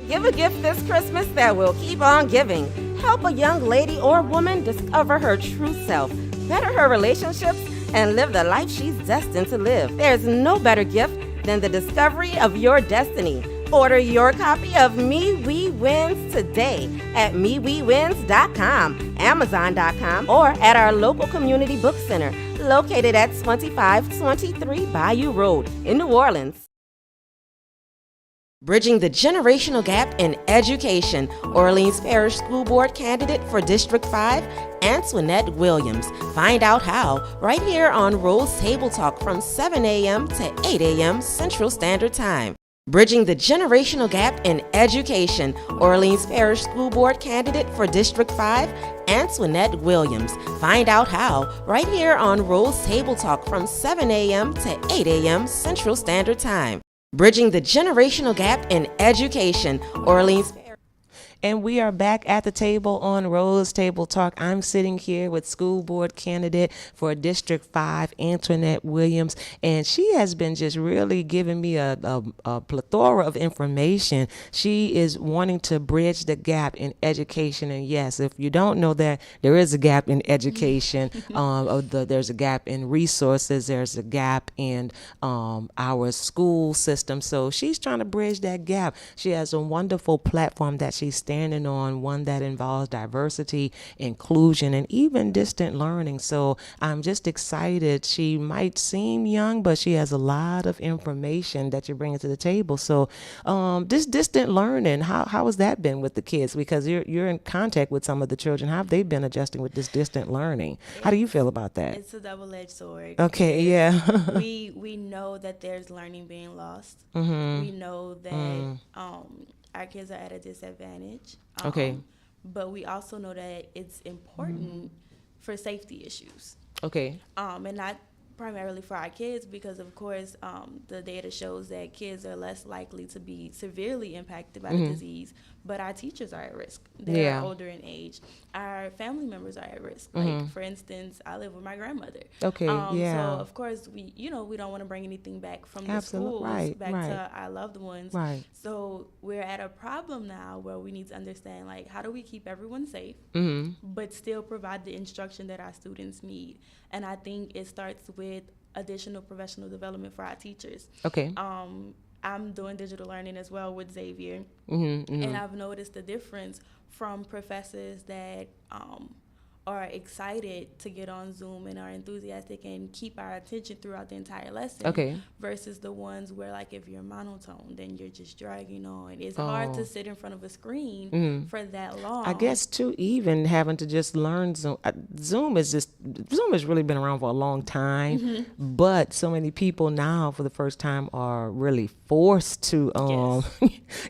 Give a gift this Christmas that will keep on giving. Help a young lady or woman discover her true self, better her relationships, and live the life she's destined to live. There's no better gift than the discovery of your destiny. Order your copy of Me We Wins today at MeWeWins.com, Amazon.com, or at our local community book center located at 2523 Bayou Road in New Orleans. Bridging the generational gap in education, Orleans Parish School Board candidate for District 5, Antoinette Williams. Find out how right here on Rose Table Talk from 7 a.m. to 8 a.m. Central Standard Time. Bridging the generational gap in education, Orleans Parish School Board candidate for District 5, Antoinette Williams. Find out how right here on Rose Table Talk from 7 a.m. to 8 a.m. Central Standard Time. Bridging the generational gap in education, Orleans. And we are back at the table on Rose Table Talk. I'm sitting here with school board candidate for District 5, Antoinette Williams, and she has been just really giving me a plethora of information. She is wanting to bridge the gap in education. And yes, if you don't know that, there is a gap in education. There's a gap in resources. There's a gap in our school system. So she's trying to bridge that gap. She has a wonderful platform that she's standing on, one that involves diversity, inclusion, and even distant learning. So I'm just excited. She might seem young, but she has a lot of information that you're bringing to the table. So this distant learning, how has that been with the kids? Because you're in contact with some of the children. How have they been adjusting with this distant learning? How do you feel about that? It's a double-edged sword. Okay, yeah. we know that there's learning being lost. Mm-hmm. We know that our kids are at a disadvantage. Okay. But we also know that it's important for safety issues. Okay. And not primarily for our kids, because of course the data shows that kids are less likely to be severely impacted by the disease, but our teachers are at risk. They're older in age. Our family members are at risk. Like, for instance, I live with my grandmother. Okay, So of course we don't want to bring anything back from the schools back to our loved ones. Right. So we're at a problem now where we need to understand, like, how do we keep everyone safe, but still provide the instruction that our students need? And I think it starts with additional professional development for our teachers. Okay. I'm doing digital learning as well with Xavier, and I've noticed the difference from professors that are excited to get on Zoom and are enthusiastic and keep our attention throughout the entire lesson, versus the ones where, like, if you're monotone, then you're just dragging on. It's hard to sit in front of a screen for that long. I guess too, even having to just learn Zoom. Zoom has really been around for a long time, but so many people now for the first time are really forced to,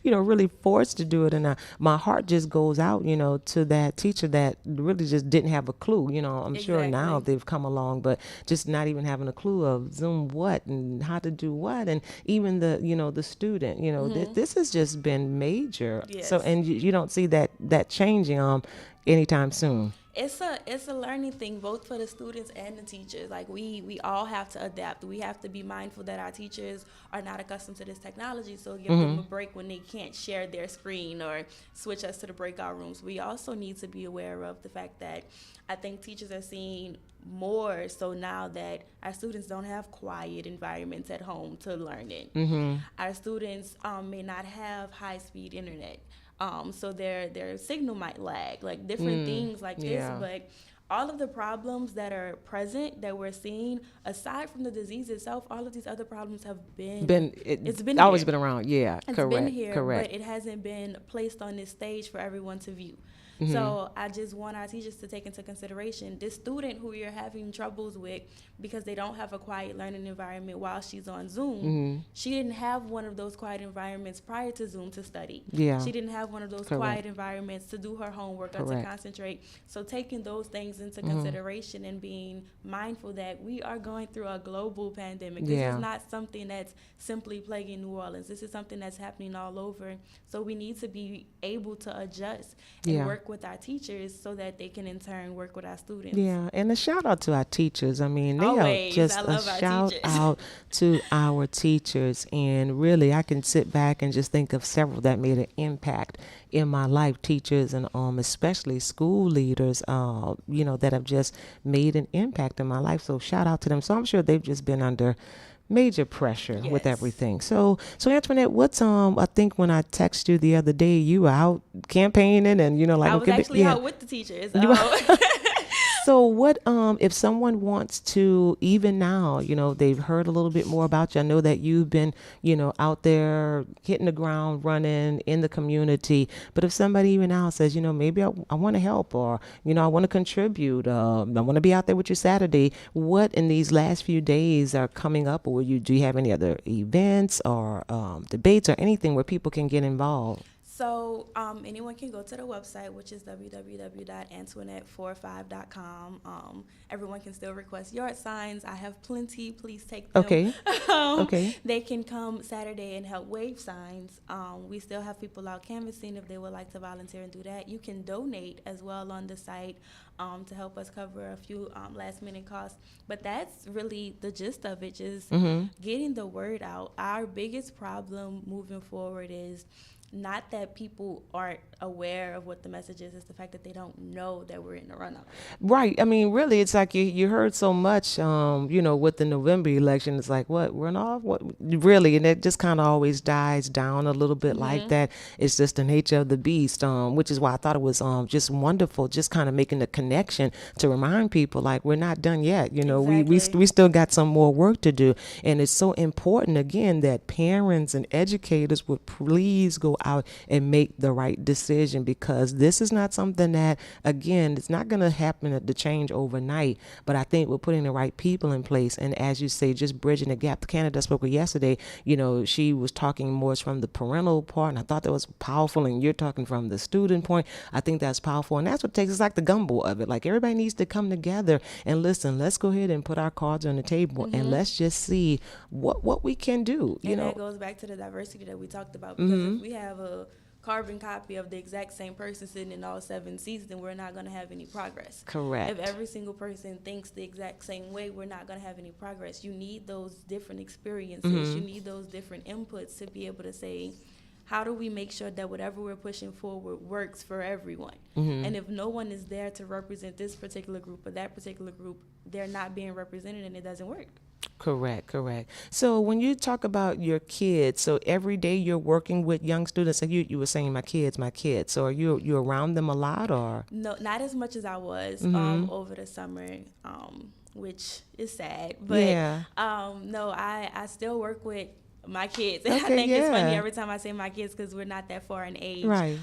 really forced to do it. And my heart just goes out, to that teacher that really just didn't have a clue. I'm sure now they've come along, but just not even having a clue of Zoom what and how to do what, and even the the student. This has just been major. Yes. So, and you don't see that changing anytime soon. It's a learning thing both for the students and the teachers. Like we all have to adapt. We have to be mindful that our teachers are not accustomed to this technology, so give them a break when they can't share their screen or switch us to the breakout rooms. We also need to be aware of the fact that I think teachers are seeing more so now that our students don't have quiet environments at home to learn in. Our students may not have high-speed internet. So their signal might lag, like different things like this. But all of the problems that are present that we're seeing, aside from the disease itself, all of these other problems have it's been always here. been around. Yeah, It's correct. been here, correct. but it hasn't been placed on this stage for everyone to view. So I just want our teachers to take into consideration this student who you're having troubles with because they don't have a quiet learning environment while she's on Zoom. She didn't have one of those quiet environments prior to Zoom to study. Yeah. She didn't have one of those quiet environments to do her homework or to concentrate. So taking those things into consideration and being mindful that we are going through a global pandemic. This is not something that's simply plaguing New Orleans. This is something that's happening all over. So we need to be able to adjust and work with our teachers so that they can in turn work with our students. Yeah, and a shout out to our teachers. I mean, they Always. are just I a love our shout teachers. out to our teachers. And really, I can sit back and just think of several that made an impact in my life. Teachers and especially school leaders, that have just made an impact in my life. So shout out to them. So I'm sure they've just been under major pressure with everything. So Antoinette, what's I think when I texted you the other day, you were out campaigning and I was actually out with the teachers. So what if someone wants to, even now, they've heard a little bit more about you. I know that you've been, out there hitting the ground running in the community. But if somebody even now says, maybe I want to help, or, I want to contribute, I want to be out there with you Saturday, what in these last few days are coming up? Or do you have any other events or debates or anything where people can get involved? So anyone can go to the website, which is www.antoinette45.com. Everyone can still request yard signs. I have plenty. Please take them. Okay. Okay. They can come Saturday and help wave signs. We still have people out canvassing if they would like to volunteer and do that. You can donate as well on the site to help us cover a few last-minute costs. But that's really the gist of it, just getting the word out. Our biggest problem moving forward is not that people aren't aware of what the message is, it's the fact that they don't know that we're in the runoff. Right. I mean, really, it's like you heard so much, with the November election. It's like, what, runoff? What, really? And it just kind of always dies down a little bit like that. It's just the nature of the beast, which is why I thought it was just wonderful, just kind of making the connection to remind people, like, we're not done yet. We still got some more work to do. And it's so important, again, that parents and educators would please go out and make the right decision, because this is not something that, again, it's not going to happen to change overnight. But I think we're putting the right people in place. And as you say, just bridging the gap. The candidate I spoke with yesterday, she was talking more from the parental part, and I thought that was powerful. And you're talking from the student point. I think that's powerful. And that's what takes, it's like the gumbo of it. Like, everybody needs to come together and listen, let's go ahead and put our cards on the table and let's just see what we can do. And that goes back to the diversity that we talked about, because if we have a carbon copy of the exact same person sitting in all 7 seats, then we're not going to have any progress. Correct. If every single person thinks the exact same way, we're not going to have any progress. You need those different experiences. You need those different inputs to be able to say, how do we make sure that whatever we're pushing forward works for everyone? And if no one is there to represent this particular group or that particular group, they're not being represented and it doesn't work. Correct. So when you talk about your kids, so every day you're working with young students, and you were saying my kids. So are you around them a lot, or? No, not as much as I was over the summer, which is sad. But no, I still work with my kids. And I think it's funny every time I say my kids, because we're not that far in age. Right.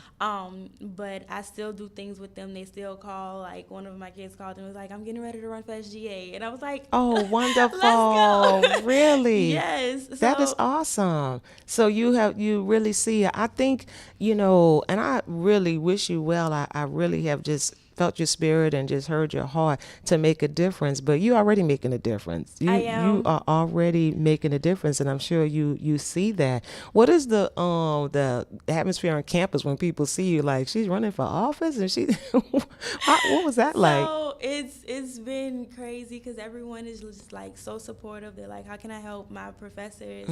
But I still do things with them. They still call. Like, one of my kids called and was like, I'm getting ready to run for SGA. And I was like, oh, wonderful. Let's go. Really? Yes. That is awesome. So you really see, I think, and I really wish you well. I really have just felt your spirit and just heard your heart to make a difference. But you already making a difference. I am. You are already making a difference, and I'm sure you see that. What is the atmosphere on campus when people see you? Like, she's running for office, and she what was that like? So it's been crazy because everyone is just like so supportive. They're like, how can I help? My professors,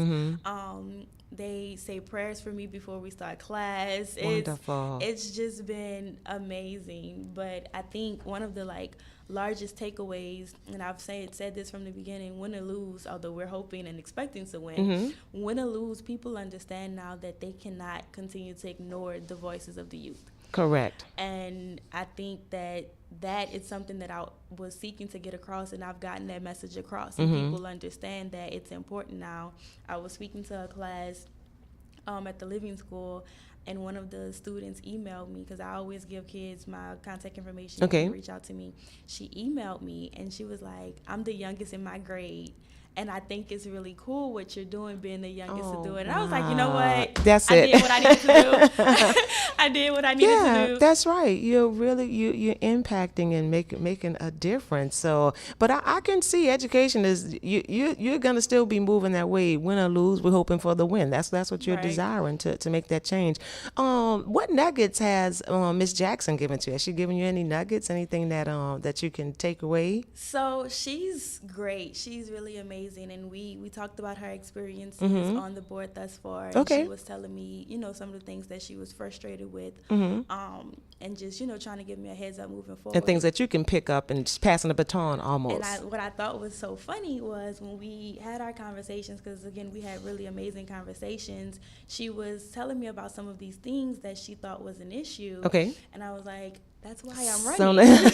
they say prayers for me before we start class. Wonderful. It's just been amazing. But I think one of the like largest takeaways, and I've said this from the beginning, win or lose, although we're hoping and expecting to win, win or lose, people understand now that they cannot continue to ignore the voices of the youth. Correct. And I think that is something that I was seeking to get across, and I've gotten that message across. And people understand that it's important now. I was speaking to a class at the Living School, and one of the students emailed me, because I always give kids my contact information. Okay. They reach out to me. She emailed me, and she was like, I'm the youngest in my grade, and I think it's really cool what you're doing, being the youngest to do it. And I was like, you know what? That's I it. did what I needed to do. I did what I needed to do. That's right. You're really you're impacting and making a difference. So, but I can see education is you're gonna still be moving that way. Win or lose, we're hoping for the win. That's what you're Right. desiring to make that change. What nuggets has Miss Jackson given to you? Has she given you any nuggets? Anything that you can take away? So she's great. She's really amazing. And we talked about her experiences on the board thus far. And Okay. she was telling me, some of the things that she was frustrated with. And just, trying to give me a heads up moving forward. And things that you can pick up and just passing the baton almost. And what I thought was so funny was when we had our conversations, because again, we had really amazing conversations, she was telling me about some of these things that she thought was an issue. Okay. And I was like, that's why I'm running.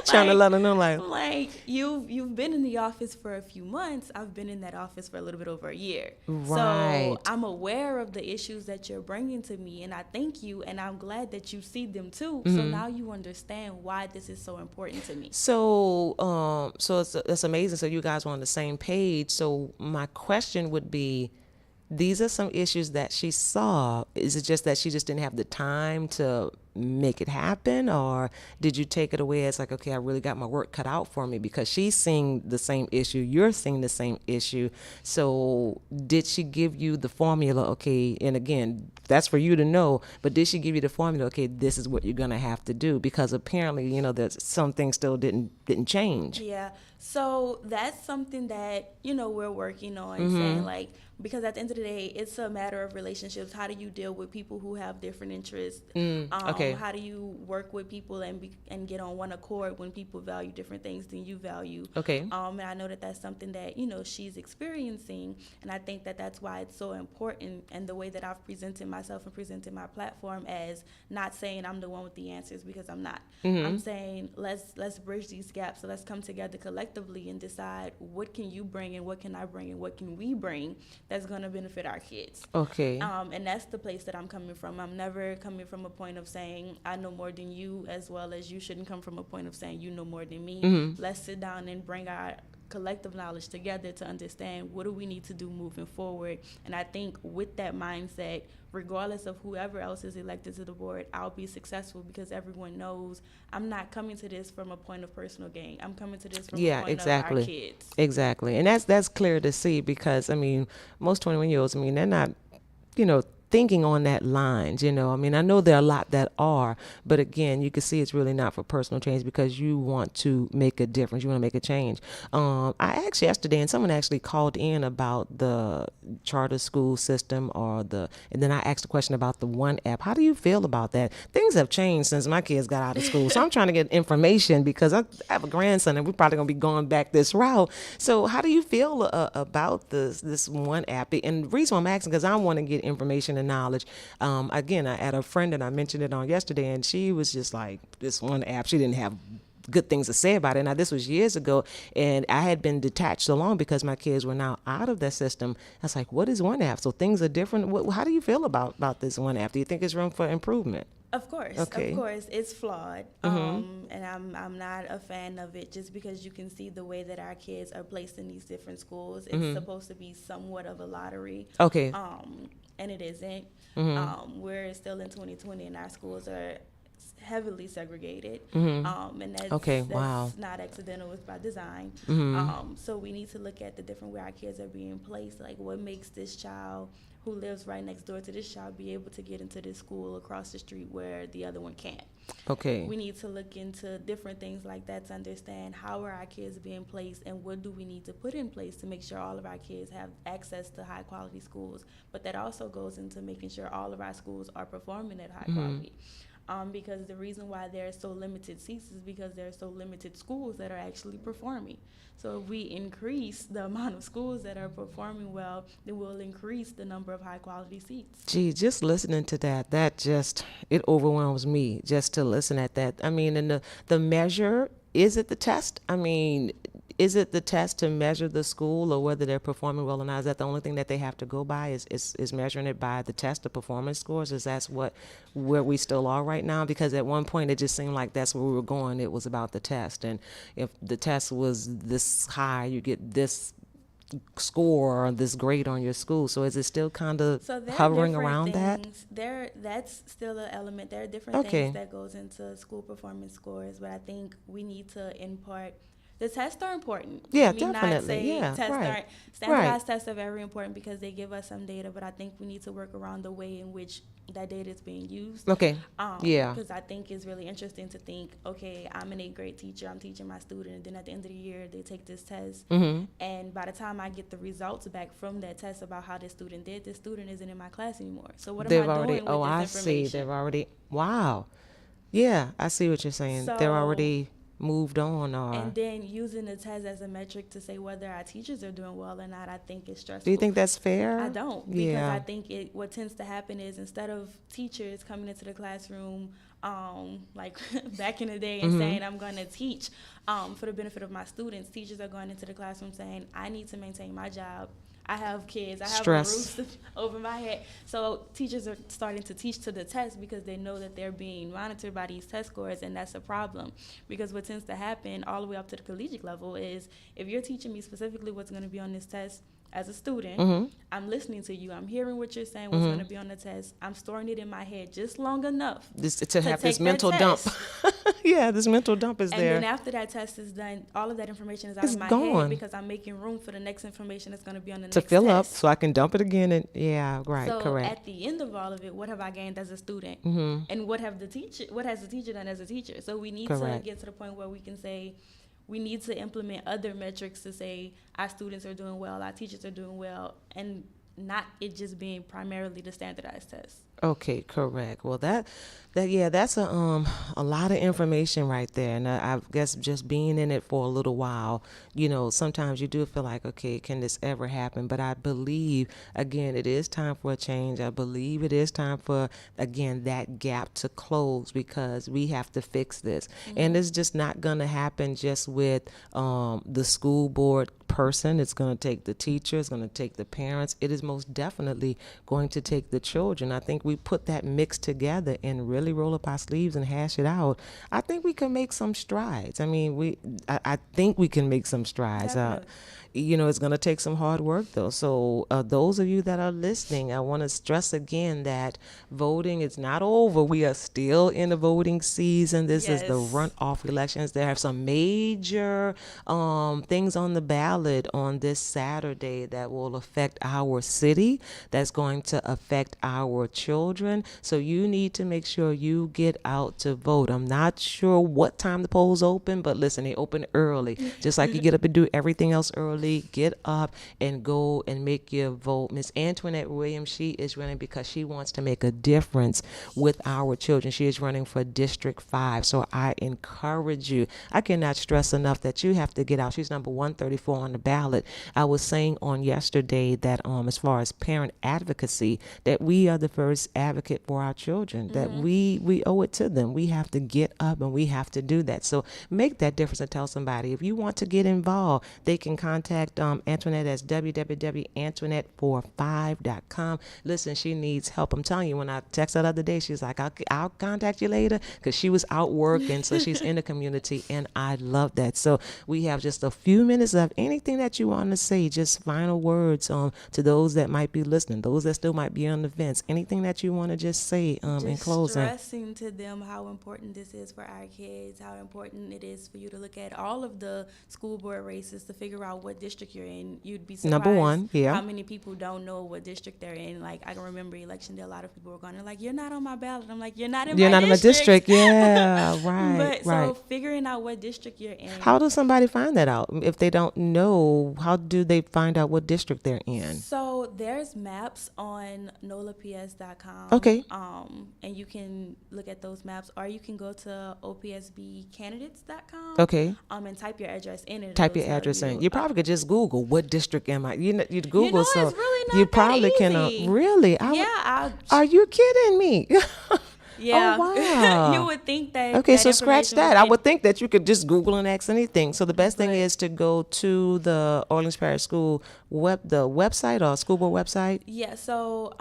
Trying to let her know, like, I'm like, you've been in the office for a few months. I've been in that office for a little bit over a year. Right. So I'm aware of the issues that you're bringing to me, and I thank you, and I'm glad that you see them too. So now you understand why this is so important to me. So, it's amazing. So you guys were on the same page. So my question would be, these are some issues that she saw. Is it just that she just didn't have the time to make it happen, or did you take it away as like, okay, I really got my work cut out for me because she's seeing the same issue, you're seeing the same issue? So did she give you the formula? Okay, and again, that's for you to know, but did she give you the formula? Okay, this is what you're gonna have to do, because apparently, there's some things still didn't change. Yeah. So that's something that, we're working on, saying like, because at the end of the day, it's a matter of relationships. How do you deal with people who have different interests? Okay. How do you work with people and get on one accord when people value different things than you value? Okay. And I know that that's something that, she's experiencing. And I think that that's why it's so important. And the way that I've presented myself and presented my platform as not saying I'm the one with the answers, because I'm not. I'm saying let's bridge these gaps. So let's come together collectively and decide what can you bring and what can I bring and what can we bring that's going to benefit our kids. Okay. And that's the place that I'm coming from. I'm never coming from a point of saying I know more than you, as well as you shouldn't come from a point of saying you know more than me. Let's sit down and bring our collective knowledge together to understand what do we need to do moving forward. And I think with that mindset, regardless of whoever else is elected to the board, I'll be successful, because everyone knows I'm not coming to this from a point of personal gain. I'm coming to this from a point of our kids. Exactly. And that's clear to see, because most 21-year-olds, they're not, thinking on that lines, I know there are a lot that are, but again, you can see it's really not for personal change, because you want to make a difference. You want to make a change. I asked yesterday, and someone actually called in about the charter school system, and then I asked a question about the One App. How do you feel about that? Things have changed since my kids got out of school, so I'm trying to get information, because I have a grandson, and we're probably going to be going back this route. So how do you feel about this One App? And the reason I'm asking, because I want to get information and knowledge. Again, I had a friend, and I mentioned it on yesterday, and she was just like, this One App, she didn't have good things to say about it. Now, this was years ago, and I had been detached so long because my kids were now out of that system. I was like, what is One App? So things are different. How do you feel about this One App? Do you think there's room for improvement? Of course, Okay. Of course, it's flawed, and I'm not a fan of it, just because you can see the way that our kids are placed in these different schools. It's supposed to be somewhat of a lottery. Okay. And it isn't. We're still in 2020, and our schools are heavily segregated, and that's, Okay, that's wow. not accidental, it's by design. So we need to look at the different way our kids are being placed, like what makes this child who lives right next door to this child be able to get into this school across the street where the other one can't. Okay. We need to look into different things like that to understand how are our kids being placed and what do we need to put in place to make sure all of our kids have access to high quality schools. But that also goes into making sure all of our schools are performing at high quality. Because the reason why there are so limited seats is because there are so limited schools that are actually performing. So if we increase the amount of schools that are performing well, then we'll increase the number of high quality seats. Gee, just listening to that just, it overwhelms me just to listen at that. I mean, and the measure, is it the test? I mean, is it the test to measure the school or whether they're performing well or not? Is that the only thing that they have to go by is measuring it by the test, the performance scores? Is that where we still are right now? Because at one point it just seemed like that's where we were going. It was about the test. And if the test was this high, you get this score or this grade on your school. So is it still kind of hovering around that? That's still an element. There are different things that goes into school performance scores, but I think we need to impart. The tests are important. Yeah, definitely. Standardized tests are very important because they give us some data, but I think we need to work around the way in which that data is being used. Okay. Because I think it's really interesting to think, okay, I'm an 8th grade teacher, I'm teaching my student, and then at the end of the year, they take this test. And by the time I get the results back from that test about how this student did, this student isn't in my class anymore. So what am I doing with this information? Oh, I see. They've already, wow. Yeah, I see what you're saying. They're already moved on. And then using the test as a metric to say whether our teachers are doing well or not, I think is stressful. Do you think that's fair? I don't, because I think what tends to happen is instead of teachers coming into the classroom like back in the day and saying I'm going to teach for the benefit of my students, teachers are going into the classroom saying I need to maintain my job. I have kids. I have a roof over my head. So teachers are starting to teach to the test because they know that they're being monitored by these test scores, and that's a problem. Because what tends to happen all the way up to the collegiate level is if you're teaching me specifically what's going to be on this test, as a student, I'm listening to you. I'm hearing what you're saying, what's going to be on the test. I'm storing it in my head just long enough to have this mental dump. Yeah, this mental dump is there. And then after that test is done, all of that information is out of my head because I'm making room for the next information that's going to be on the next test. To fill up so I can dump it again. And correct. So at the end of all of it, what have I gained as a student? And what has the teacher done as a teacher? So we need to get to the point where we can say, we need to implement other metrics to say our students are doing well, our teachers are doing well, and not it just being primarily the standardized test. Okay, correct. Well, that's a lot of information right there, and I guess just being in it for a little while, sometimes you do feel like, okay, can this ever happen? But I believe, again, it is time for a change. I believe it is time for, again, that gap to close because we have to fix this, and it's just not going to happen just with the school board person. It's going to take the teacher. It's going to take the parents. It is most definitely going to take the children. I think we put that mix together and really roll up our sleeves and hash it out. I think we can make some strides. I mean, I think we can make some strides. It's going to take some hard work, though. So those of you that are listening, I want to stress again that voting is not over. We are still in the voting season. This is the runoff elections. There are some major things on the ballot on this Saturday that will affect our city, that's going to affect our children. So you need to make sure you get out to vote. I'm not sure what time the polls open, but listen, they open early. Just like you get up and do everything else early, get up and go and make your vote. Miss Antoinette Williams, she is running because she wants to make a difference with our children. She is running for District 5. So I encourage you. I cannot stress enough that you have to get out. She's number 134 on the ballot. I was saying on yesterday that as far as parent advocacy, that we are the first advocate for our children, that we owe it to them. We have to get up and we have to do that. So make that difference and tell somebody. If you want to get involved, they can contact contact Antoinette as www.antoinette45.com. Listen, she needs help. I'm telling you, when I texted her the other day, she's like, I'll contact you later, because she was out working, so she's in the community, and I love that. So we have just a few minutes of anything that you want to say, just final words to those that might be listening, those that still might be on the fence, anything that you want to just say in closing. Stressing to them how important this is for our kids, how important it is for you to look at all of the school board races to figure out what district you're in. You'd be surprised Number one, yeah, how many people don't know what district they're in. Like, I can remember election day, a lot of people were going, they're like, you're not on my ballot. I'm like, you're not in my district. Yeah, right, So figuring out what district you're in. How does somebody find that out? If they don't know, how do they find out what district they're in? So there's maps on nolaps.com. Okay. And you can look at those maps, or you can go to opsbcandidates.com. Okay. And type your address in. And type your address in. You probably could just Google what district am I. You'd Google, it's so really not you probably that can. easy. Really? Are you kidding me? Yeah. Oh, wow. You would think that. Okay, that so scratch that. I would think that you could just Google and ask anything. So the best thing is to go to the Orleans Parish School the website or school board website. Yeah. So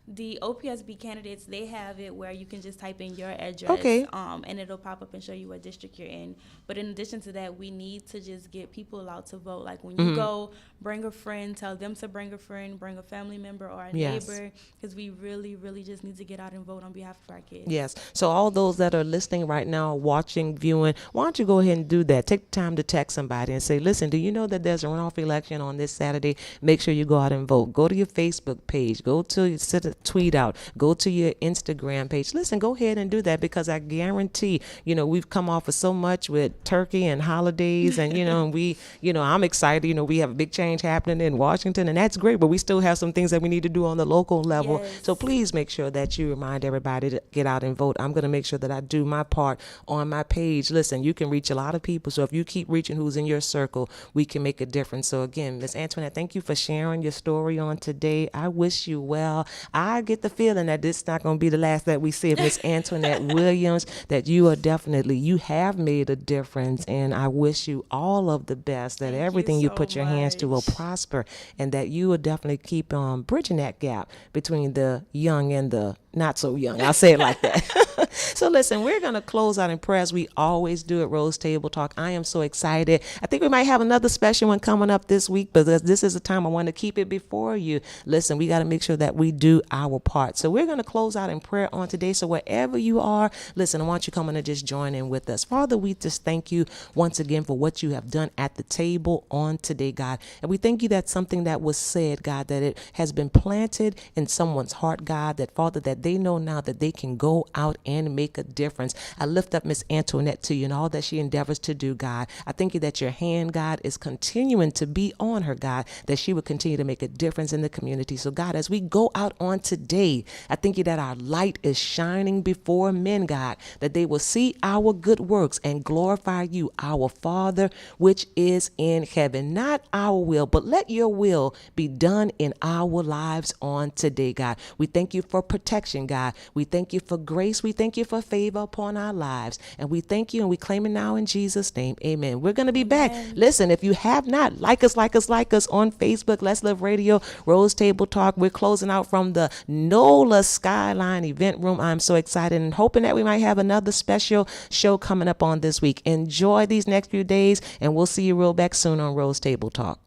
the OPSB candidates, they have it where you can just type in your address. Okay. And it'll pop up and show you what district you're in. But in addition to that, we need to just get people out to vote. Like, when you go, bring a friend, tell them to bring a friend, bring a family member or a neighbor, because we really, really just need to get out and vote on behalf of our kids. Yes. So all those that are listening right now, watching, viewing, why don't you go ahead and do that? Take the time to text somebody and say, listen, do you know that there's a runoff election on this Saturday? Make sure you go out and vote. Go to your Facebook page. Go to tweet out. Go to your Instagram page. Listen, go ahead and do that, because I guarantee, we've come off of so much with turkey and holidays, and and I'm excited. We have a big change happening in Washington, and that's great, but we still have some things that we need to do on the local level. Yes. So please make sure that you remind everybody to get out and vote. I'm going to make sure that I do my part on my page. Listen, you can reach a lot of people, so if you keep reaching who's in your circle, we can make a difference. So again, Miss Antoinette, thank you for sharing your story on today. I wish you well. I get the feeling that this is not going to be the last that we see of Miss Antoinette Williams, that you have made a difference, and I wish you all of the best, that everything you put your hands to will prosper, and that you will definitely keep bridging that gap between the young and the not so young. I'll say it like that. So listen, we're going to close out in prayer as we always do at Rose Table Talk. I am so excited. I think we might have another special one coming up this week, but this is the time I want to keep it before you. Listen, we got to make sure that we do our part. So we're going to close out in prayer on today. So wherever you are, listen, I want you coming to just join in with us. Father, we just thank you once again for what you have done at the table on today, God. And we thank you that something that was said, God, that it has been planted in someone's heart, God, that Father, that they know now that they can go out and make a difference. I lift up Miss Antoinette to you and all that she endeavors to do, God. I thank you that your hand, God, is continuing to be on her, God, that she will continue to make a difference in the community. So God, as we go out on today, I thank you that our light is shining before men, God, that they will see our good works and glorify you, our Father, which is in heaven. Not our will, but let your will be done in our lives on today, God. We thank you for protection, God. We thank you for grace. We thank you for favor upon our lives. And we thank you and we claim it now in Jesus' name. Amen. We're going to be back. Listen, if you have not, like us on Facebook, Let's Live Radio, Rose Table Talk. We're closing out from the NOLA Skyline event room. I'm so excited and hoping that we might have another special show coming up on this week. Enjoy these next few days, and we'll see you real back soon on Rose Table Talk.